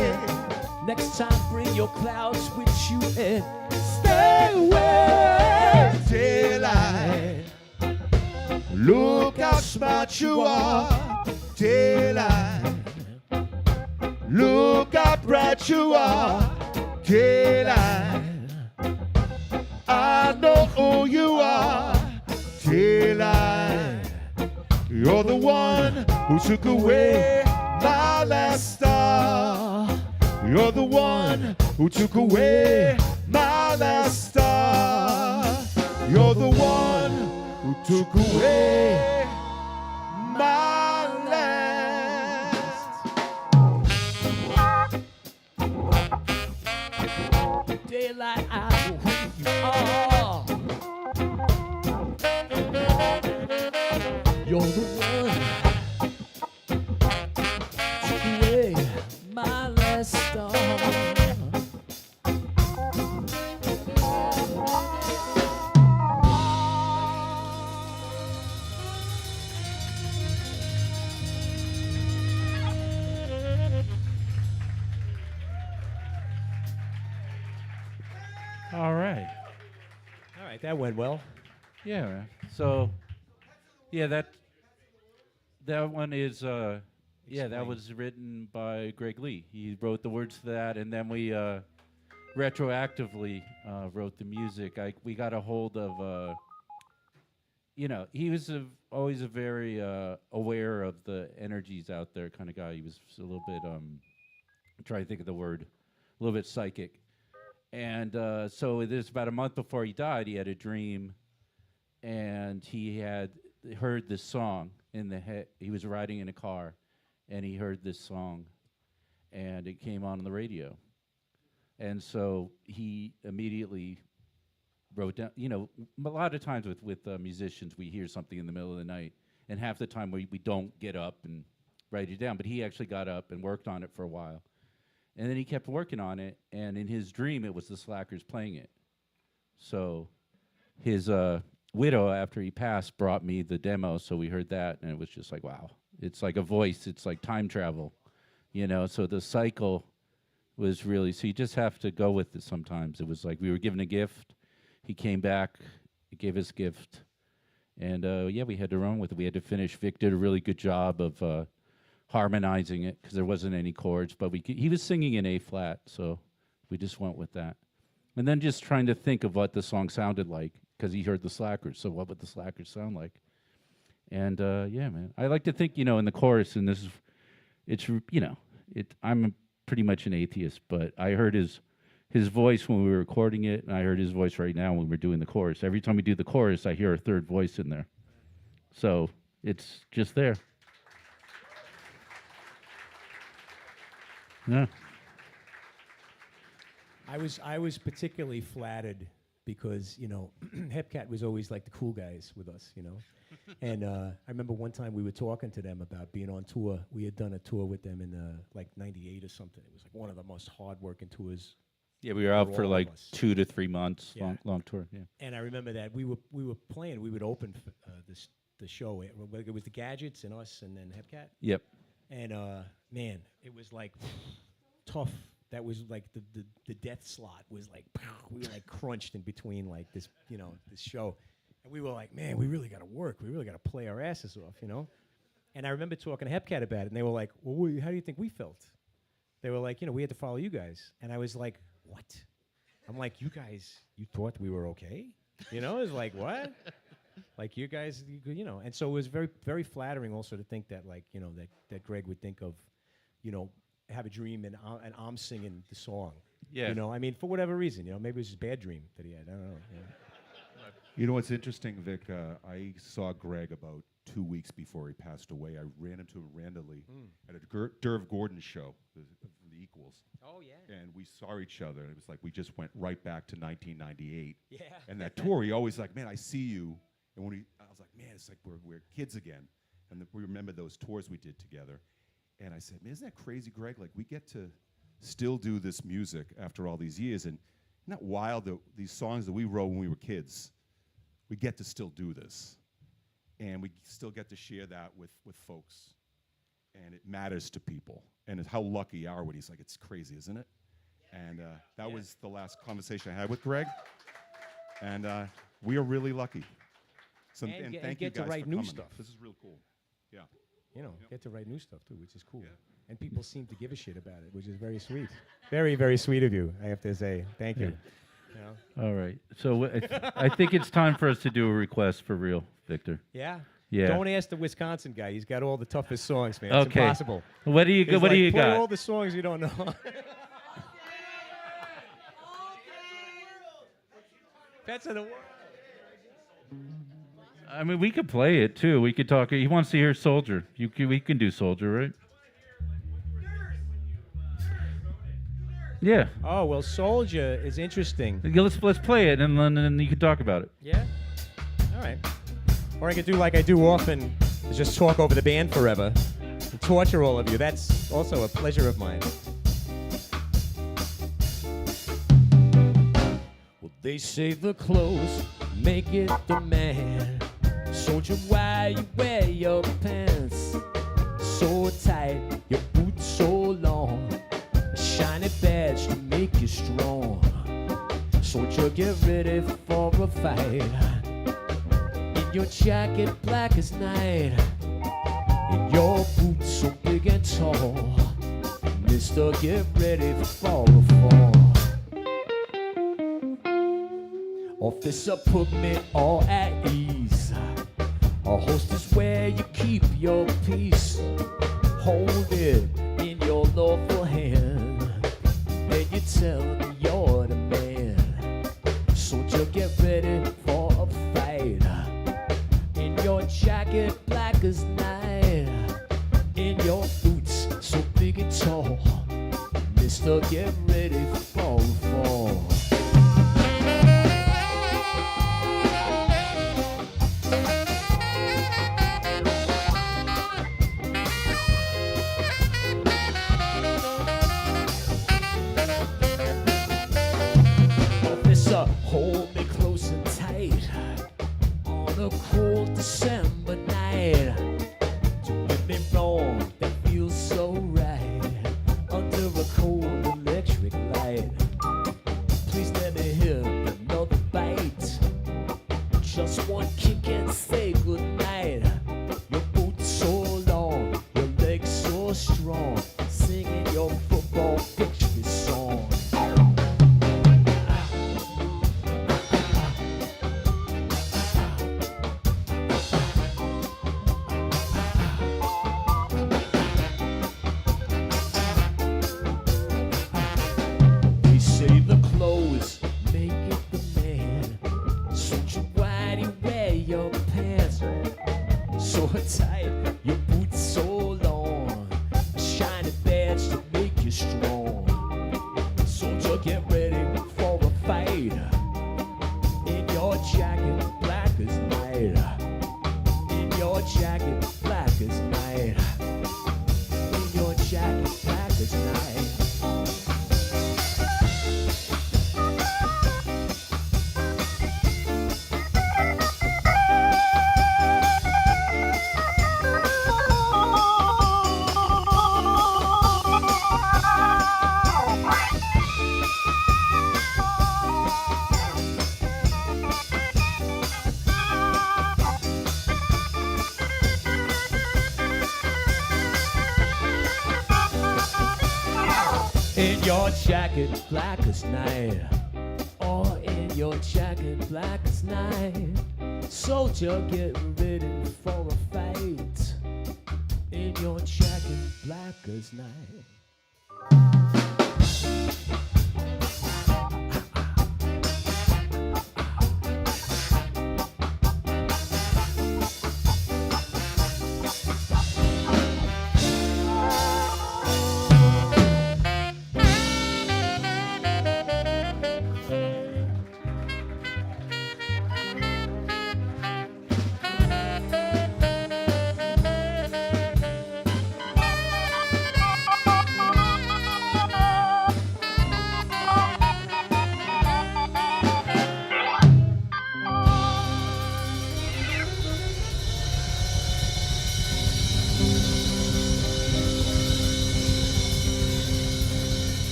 Next time, bring your clouds with you and stay away. Daylight. Look how smart you are. Daylight. Look how bright you are. Daylight. I know who you are. Daylight. You're the one who took away my last star. You're the one who took away my last star. You're the one who took away my last. Daylight, I know who you are. You're the one took away my last star. All right. All right, that went well. Yeah. Man. So, yeah, that one is that was written by Greg Lee. He wrote the words to that, and then we retroactively wrote the music. We got a hold of he was always a very aware of the energies out there kind of guy. He was a little bit I'm trying to think of the word, a little bit psychic. And so it is about a month before he died, he had a dream, and he had heard this song in the head. He was riding in a car, and he heard this song, and it came on the radio. And so he immediately wrote down, a lot of times with musicians, we hear something in the middle of the night, and half the time we don't get up and write it down. But he actually got up and worked on it for a while. And then he kept working on it, and in his dream, it was the Slackers playing it. So his widow, after he passed, brought me the demo, so we heard that, and it was just like, wow. It's like a voice. It's like time travel, So the cycle was really, so you just have to go with it sometimes. It was like we were given a gift. He came back. He gave us a gift. And, we had to run with it. We had to finish. Vic did a really good job of harmonizing it because there wasn't any chords, but he was singing in A flat, so we just went with that. And then just trying to think of what the song sounded like because he heard the Slackers, so what would the Slackers sound like? And man, I like to think, in the chorus, and I'm pretty much an atheist, but I heard his voice when we were recording it, and I heard his voice right now when we're doing the chorus. Every time we do the chorus, I hear a third voice in there, so it's just there. Yeah. I was particularly flattered because Hepcat was always like the cool guys with us, And I remember one time we were talking to them about being on tour. We had done a tour with them in like '98 or something. It was like one of the most hard-working tours. Yeah, we were out for like 2 to 3 months, Yeah. long tour. Yeah. And I remember that we were playing. We would open the show. It was the Gadgets and us, and then Hepcat. Yep. And man, it was like tough. That was like the death slot was like we were like crunched in between like this this show, and we were like, man, we really got to work. We really got to play our asses off, And I remember talking to Hepcat about it, and they were like, well, how do you think we felt? They were like, we had to follow you guys, and I was like, what? I'm like, you guys, you thought we were okay? It was like, what? Like you guys, and so it was very, very flattering also to think that like, that Greg would think of, have a dream and I'm singing the song. Yeah. I mean, for whatever reason, maybe it was his bad dream that he had. I don't know. You know what's interesting, Vic? I saw Greg about 2 weeks before he passed away. I ran into him randomly at a Derv Gordon show, the Equals. Oh, yeah. And we saw each other, and it was like we just went right back to 1998. Yeah. And that tour, he always like, man, I see you. And when I was like, man, it's like we're kids again. And we remember those tours we did together. And I said, man, isn't that crazy, Greg? Like, we get to still do this music after all these years. And isn't that wild that these songs that we wrote when we were kids, we get to still do this. And we still get to share that with folks. And it matters to people. And how lucky are we? He's like, it's crazy, isn't it? And that was the last conversation I had with Greg. And we are really lucky. So, And get- thank get to you guys write for new coming. stuff. This is real cool. Yeah. You know, get to write new stuff too, which is cool. And people seem to give a shit about it, which is very sweet. Very, very sweet of you, I have to say. Thank you. You know? All right. So I think it's time for us to do a request for real, Victor. Yeah? Yeah. Don't ask the Wisconsin guy. He's got all the toughest songs, man. It's Okay. impossible. What do you He's What do like, you play got? all the songs you don't know. Pets of the world. I mean, we could play it too. We could talk. He wants to hear Soldier. We can do Soldier, right? Yeah. Oh, well, Soldier is interesting. Yeah, let's play it and then you can talk about it. Yeah? All right. Or I could do like I do often, is just talk over the band forever and torture all of you. That's also a pleasure of mine. Well, they say the clothes make it the man. Soldier, why you wear your pants so tight, your boots so long, a shiny badge to make you strong. Soldier, get ready for a fight. In your jacket black as night, in your boots so big and tall, Mister, get ready for a fall. Officer, put me all at ease. A host is where you keep your peace. Hold it in your lawful hand. Then you tell me you're the man. Soldier, get ready for a fight. In your jacket black as night, in your boots so big and tall, Mister, get ready for a fall. Officer, hold me close and tight on a cold December night. Don't get me wrong, that feels so right under a cold electric light. Please let me hit another bite. Just one kick and say goodnight. Your boots so long, your legs so strong, singing your football victory song. They say the clothes make it the man. Soldier, why do you wear your pants so tight, your boots so long, a shiny badge to make you strong? Soldier, get ready for a fight. In your jacket black as night, in your jacket black as night, in your jacket black as night. In your jacket black as night, or in your jacket black as night, soldier, get ready for a fight. In your jacket black as night.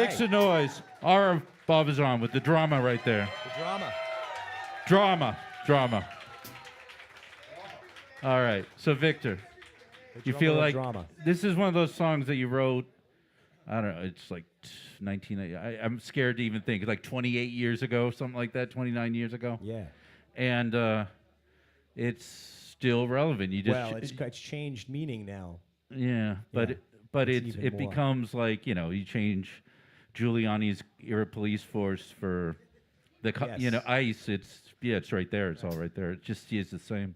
make some noise. Our Bob is on with the drama right there. The drama. Drama. All right. So, Victor, you feel like this is one of those songs that you wrote, I don't know, it's like 1980. I'm scared to even think, like 28 years ago, something like that, 29 years ago. Yeah. And it's still relevant. You just it's changed meaning now. Yeah, but It's even it more. becomes like, you change Giuliani's era police force for the Yes. ICE. It's right there. It's all right there. It just is the same.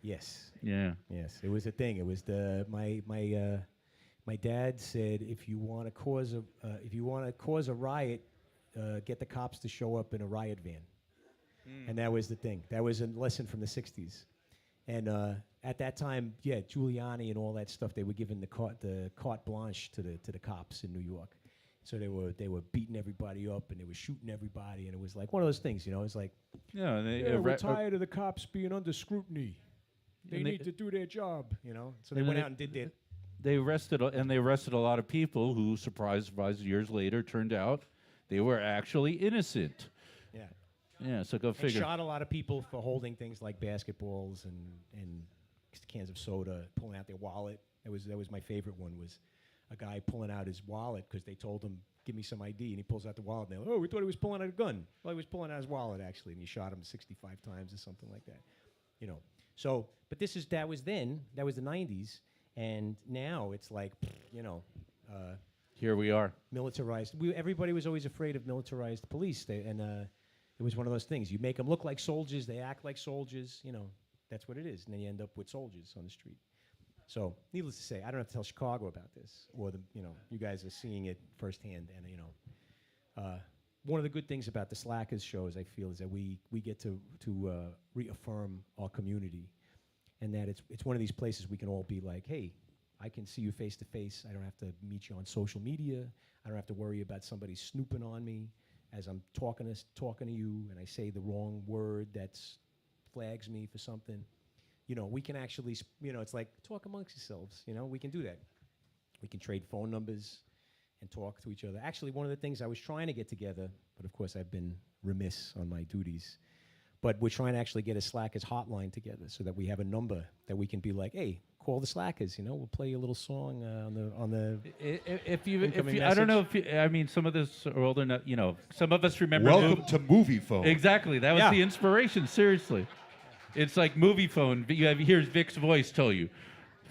Yes. Yeah. Yes, it was a thing. It was my dad said if you want to cause a riot, get the cops to show up in a riot van, and that was the thing. That was a lesson from the '60s, and at that time, Giuliani and all that stuff, they were giving the carte blanche to the cops in New York, so they were beating everybody up and they were shooting everybody, and it was like one of those things, It was like, Yeah. we're tired of the cops being under scrutiny. They need to do their job, So they And went they- out and did that. They arrested a lot of people who, surprise, years later, turned out they were actually innocent. Yeah. Yeah. So go And figure. shot a lot of people for holding things like basketballs and cans of soda, pulling out their wallet. That was my favorite one, was a guy pulling out his wallet because they told him, give me some ID, and he pulls out the wallet, and they're like, oh, we thought he was pulling out a gun. Well, he was pulling out his wallet, actually, and he shot him 65 times or something like that. So, but that was then, that was the 90s, and now it's like, Here we are. militarized. Everybody was always afraid of militarized police, and it was one of those things. You make them look like soldiers, they act like soldiers, that's what it is, and then you end up with soldiers on the street. So, needless to say, I don't have to tell Chicago about this, or you guys are seeing it firsthand, and one of the good things about the Slackers shows, I feel, is that we get to reaffirm our community, and that it's one of these places we can all be like, hey, I can see you face to face. I don't have to meet you on social media. I don't have to worry about somebody snooping on me as I'm talking to you, and I say the wrong word that flags me for something. We can actually, it's like talk amongst yourselves. We can do that. We can trade phone numbers and talk to each other. Actually, one of the things I was trying to get together, but of course I've been remiss on my duties, but we're trying to actually get a Slackers hotline together so that we have a number that we can be like, hey, call the Slackers, we'll play you a little song on the If incoming you, I don't know message. I mean, some of this are older, some of us remember. Welcome to Movie Phone. Exactly. That was Yeah. the inspiration, seriously. It's like movie phone. Here's Vic's voice tell you,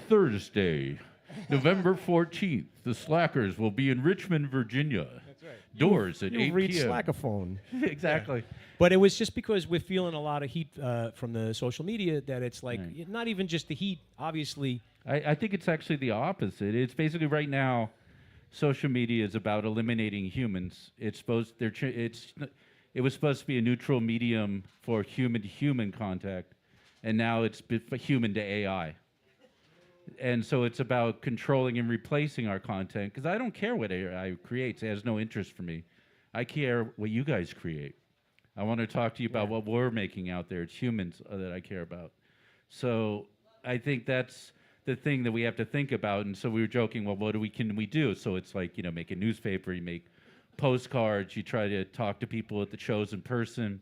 Thursday, November 14th, the Slackers will be in Richmond, Virginia. That's right. Doors at 8 read p.m. Slackerphone. Exactly. But it was just because we're feeling a lot of heat from the social media that it's like, Right. not even just the heat, obviously. I think it's actually the opposite. It's basically right now, social media is about eliminating humans. It was supposed to be a neutral medium for human-to-human contact, and now it's human to AI. And so it's about controlling and replacing our content, because I don't care what AI creates. It has no interest for me. I care what you guys create. I want to talk to you about what we're making out there. It's humans that I care about. So I think that's the thing that we have to think about. And so we were joking, well, what can we do? So it's like, make a newspaper, you make postcards, you try to talk to people at the shows in person.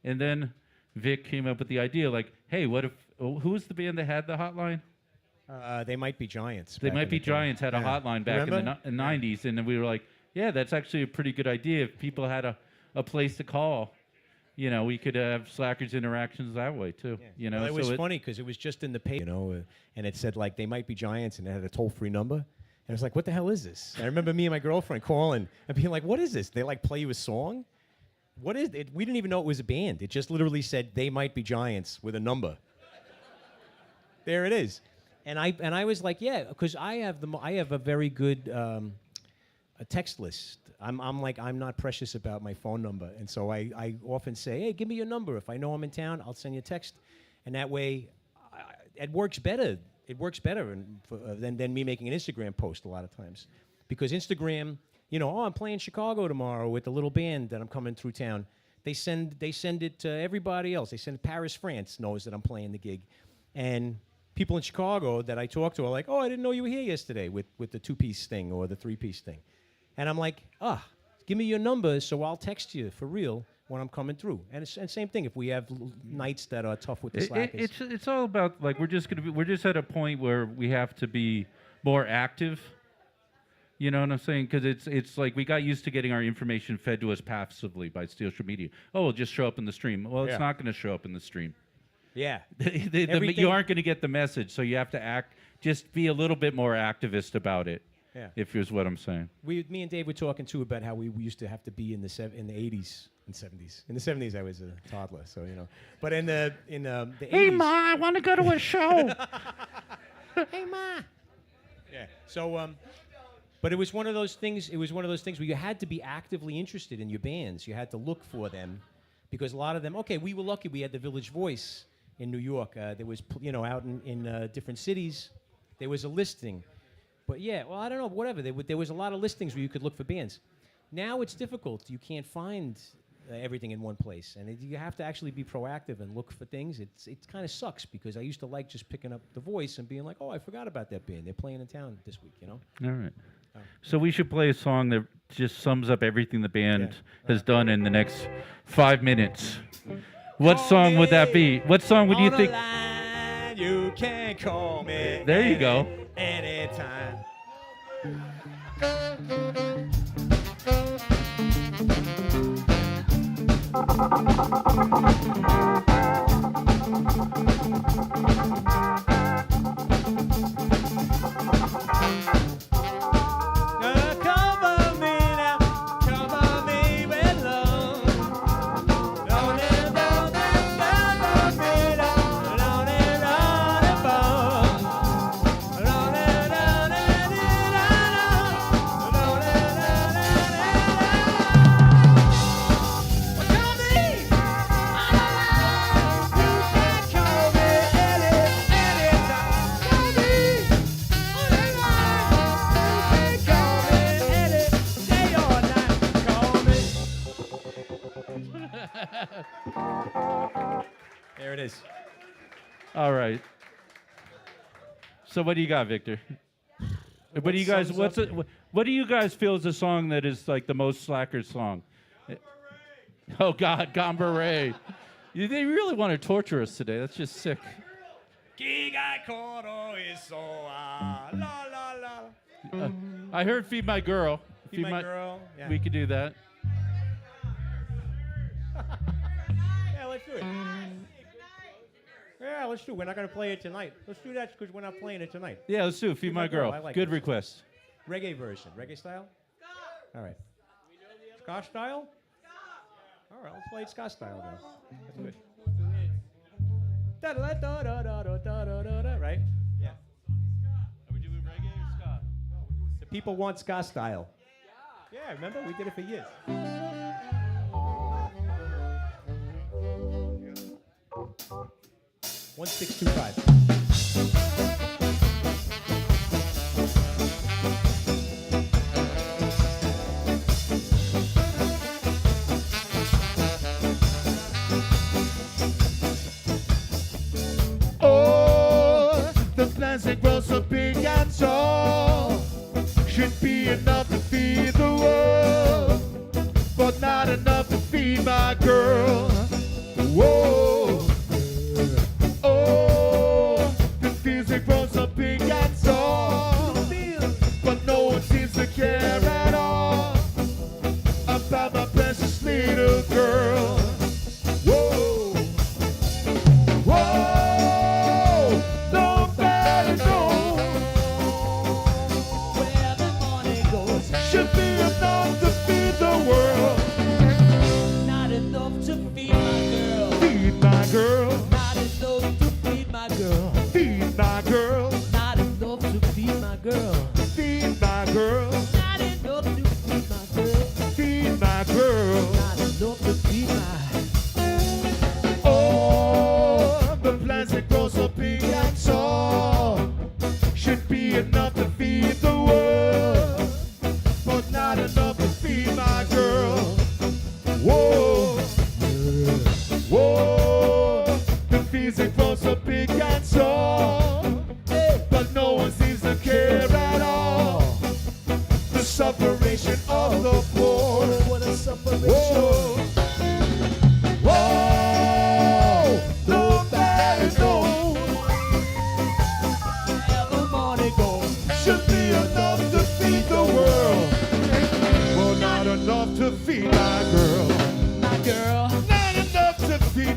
And then Vic came up with the idea, like, hey, what if, who was the band that had the hotline? They Might Be Giants. They back Might in Be the day. Giants had a Yeah. hotline back Remember? in the 90s. And then we were like, yeah, that's actually a pretty good idea. If people had a place to call, we could have Slackers interactions that way too. Well, it was funny because it was just in the paper, and it said like They Might Be Giants, and it had a toll-free number. And I was like, what the hell is this? And I remember me and my girlfriend calling and being like, what is this? They like play you a song? What is it? We didn't even know it was a band. It just literally said They Might Be Giants with a number. There it is. And I was like, yeah, because I have a very good a text list. I'm not precious about my phone number, and so I often say, hey, give me your number. If I know I'm in town, I'll send you a text, and that way, it works better. It works better than me making an Instagram post a lot of times, because Instagram, I'm playing Chicago tomorrow with a little band that I'm coming through town. They send it to everybody else. They send Paris, France knows that I'm playing the gig, and people in Chicago that I talk to are like, oh, I didn't know you were here yesterday with the 2-piece thing or the 3-piece thing. And I'm like, give me your number so I'll text you for real when I'm coming through. And same thing if we have nights that are tough with the slackers. It's all about like we're just at a point where we have to be more active. You know what I'm saying? Because it's like we got used to getting our information fed to us passively by social media. Oh, it'll just show up in the stream. Well, it's not going to show up in the stream. Yeah. You aren't going to get the message, so you have to just be a little bit more activist about it. Yeah. If here's what I'm saying. Me and Dave were talking too about how we used to have to be in the 80s and 70s. In the 70s, I was a toddler, so you know. But in the 80s. Hey Ma, I want to go to a show. Hey Ma. Yeah. So but it was one of those things. It was one of those things where you had to be actively interested in your bands. You had to look for them, because a lot of them. Okay, we were lucky. We had the Village Voice in New York. There was, out in different cities, there was a listing. But yeah, well, I don't know, whatever. There was a lot of listings where you could look for bands. Now it's difficult. You can't find everything in one place, and you have to actually be proactive and look for things. It kind of sucks, because I used to like just picking up the Voice and being like, oh, I forgot about that band. They're playing in town this week, All right. So we should play a song that just sums up everything the band has done in the next 5 minutes. What song would that be? What song would you think? Line, you can call me. There you go. Anytime. There it is. All right. So what do you got, Victor? What do you guys? What do you guys feel is a song that is like the most Slackers song? Oh God, Gombre. They really want to torture us today. That's just sick. I heard "Feed My Girl." Feed My Girl. Yeah. We could do that. Yeah, let's do it. Yeah, let's do it. We're not going to play it tonight. Let's do that because we're not playing it tonight. Yeah, let's do it. Feed My Girl. I like Good this. request. Reggae version. Reggae style? All right. Ska style? All right, let's play it ska style then. Let's do it. Da-da-da-da-da-da-da-da-da, right? Yeah. Are we doing reggae or ska? The people want ska style. Yeah, remember? We did it for years. 1625. Oh, the plants that grow so big and tall should be enough to feed the world, but not enough to feed my girl. Whoa, oh, the fields that grow so big and tall, but no one seems to care at all about my precious little girl. Whoa, whoa, nobody knows Where the money goes, should be enough to feed the world. not enough to feed my girl. Feed my girl, Not enough to feed my girl. feed my girl, Not enough to feed my girl. feed my girl, Not enough to feed my girl. feed my girl. Not enough to feed my. Oh, the plants that grow so big and tall should be enough to feed the world, but not enough to feed my girl. Whoa, whoa,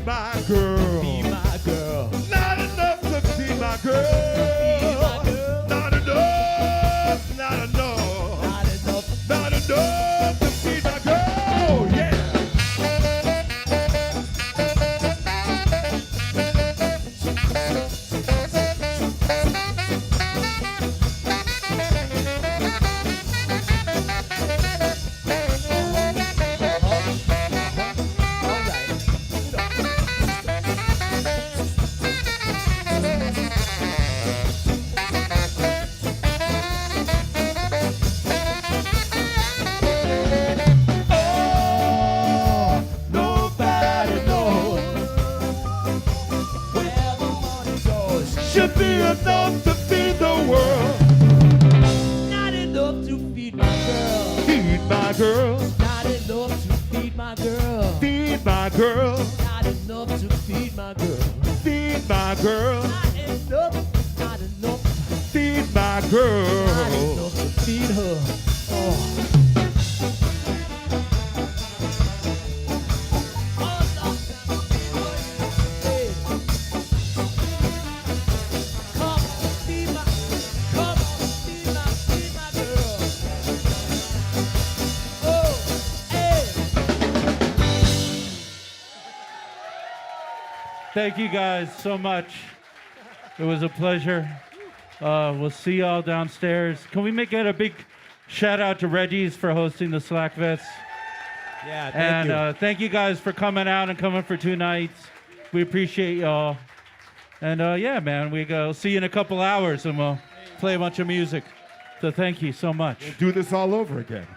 my girl. Be my girl. Not enough to feed my girl. Not enough, not enough. Not enough. Not enough to feed my girl. Yeah. Nobody knows where the money goes. Should be enough to feed the world. Not enough to feed my girl. Feed my girl. Not enough to feed my girl. Feed my girl. Not enough to feed my girl. Feed my girl. Not enough. Not enough. Feed my Not girl. enough to feed her. Oh. Thank you guys so much. It was a pleasure. We'll see y'all downstairs. Can we make it a big shout out to Reggies for hosting the Slack Fest? Yeah, thank And you. thank you guys for coming out and coming for 2 nights. We appreciate y'all. And yeah, man, we go see you in a couple hours and we'll play a bunch of music. So thank you so much. Do this all over again.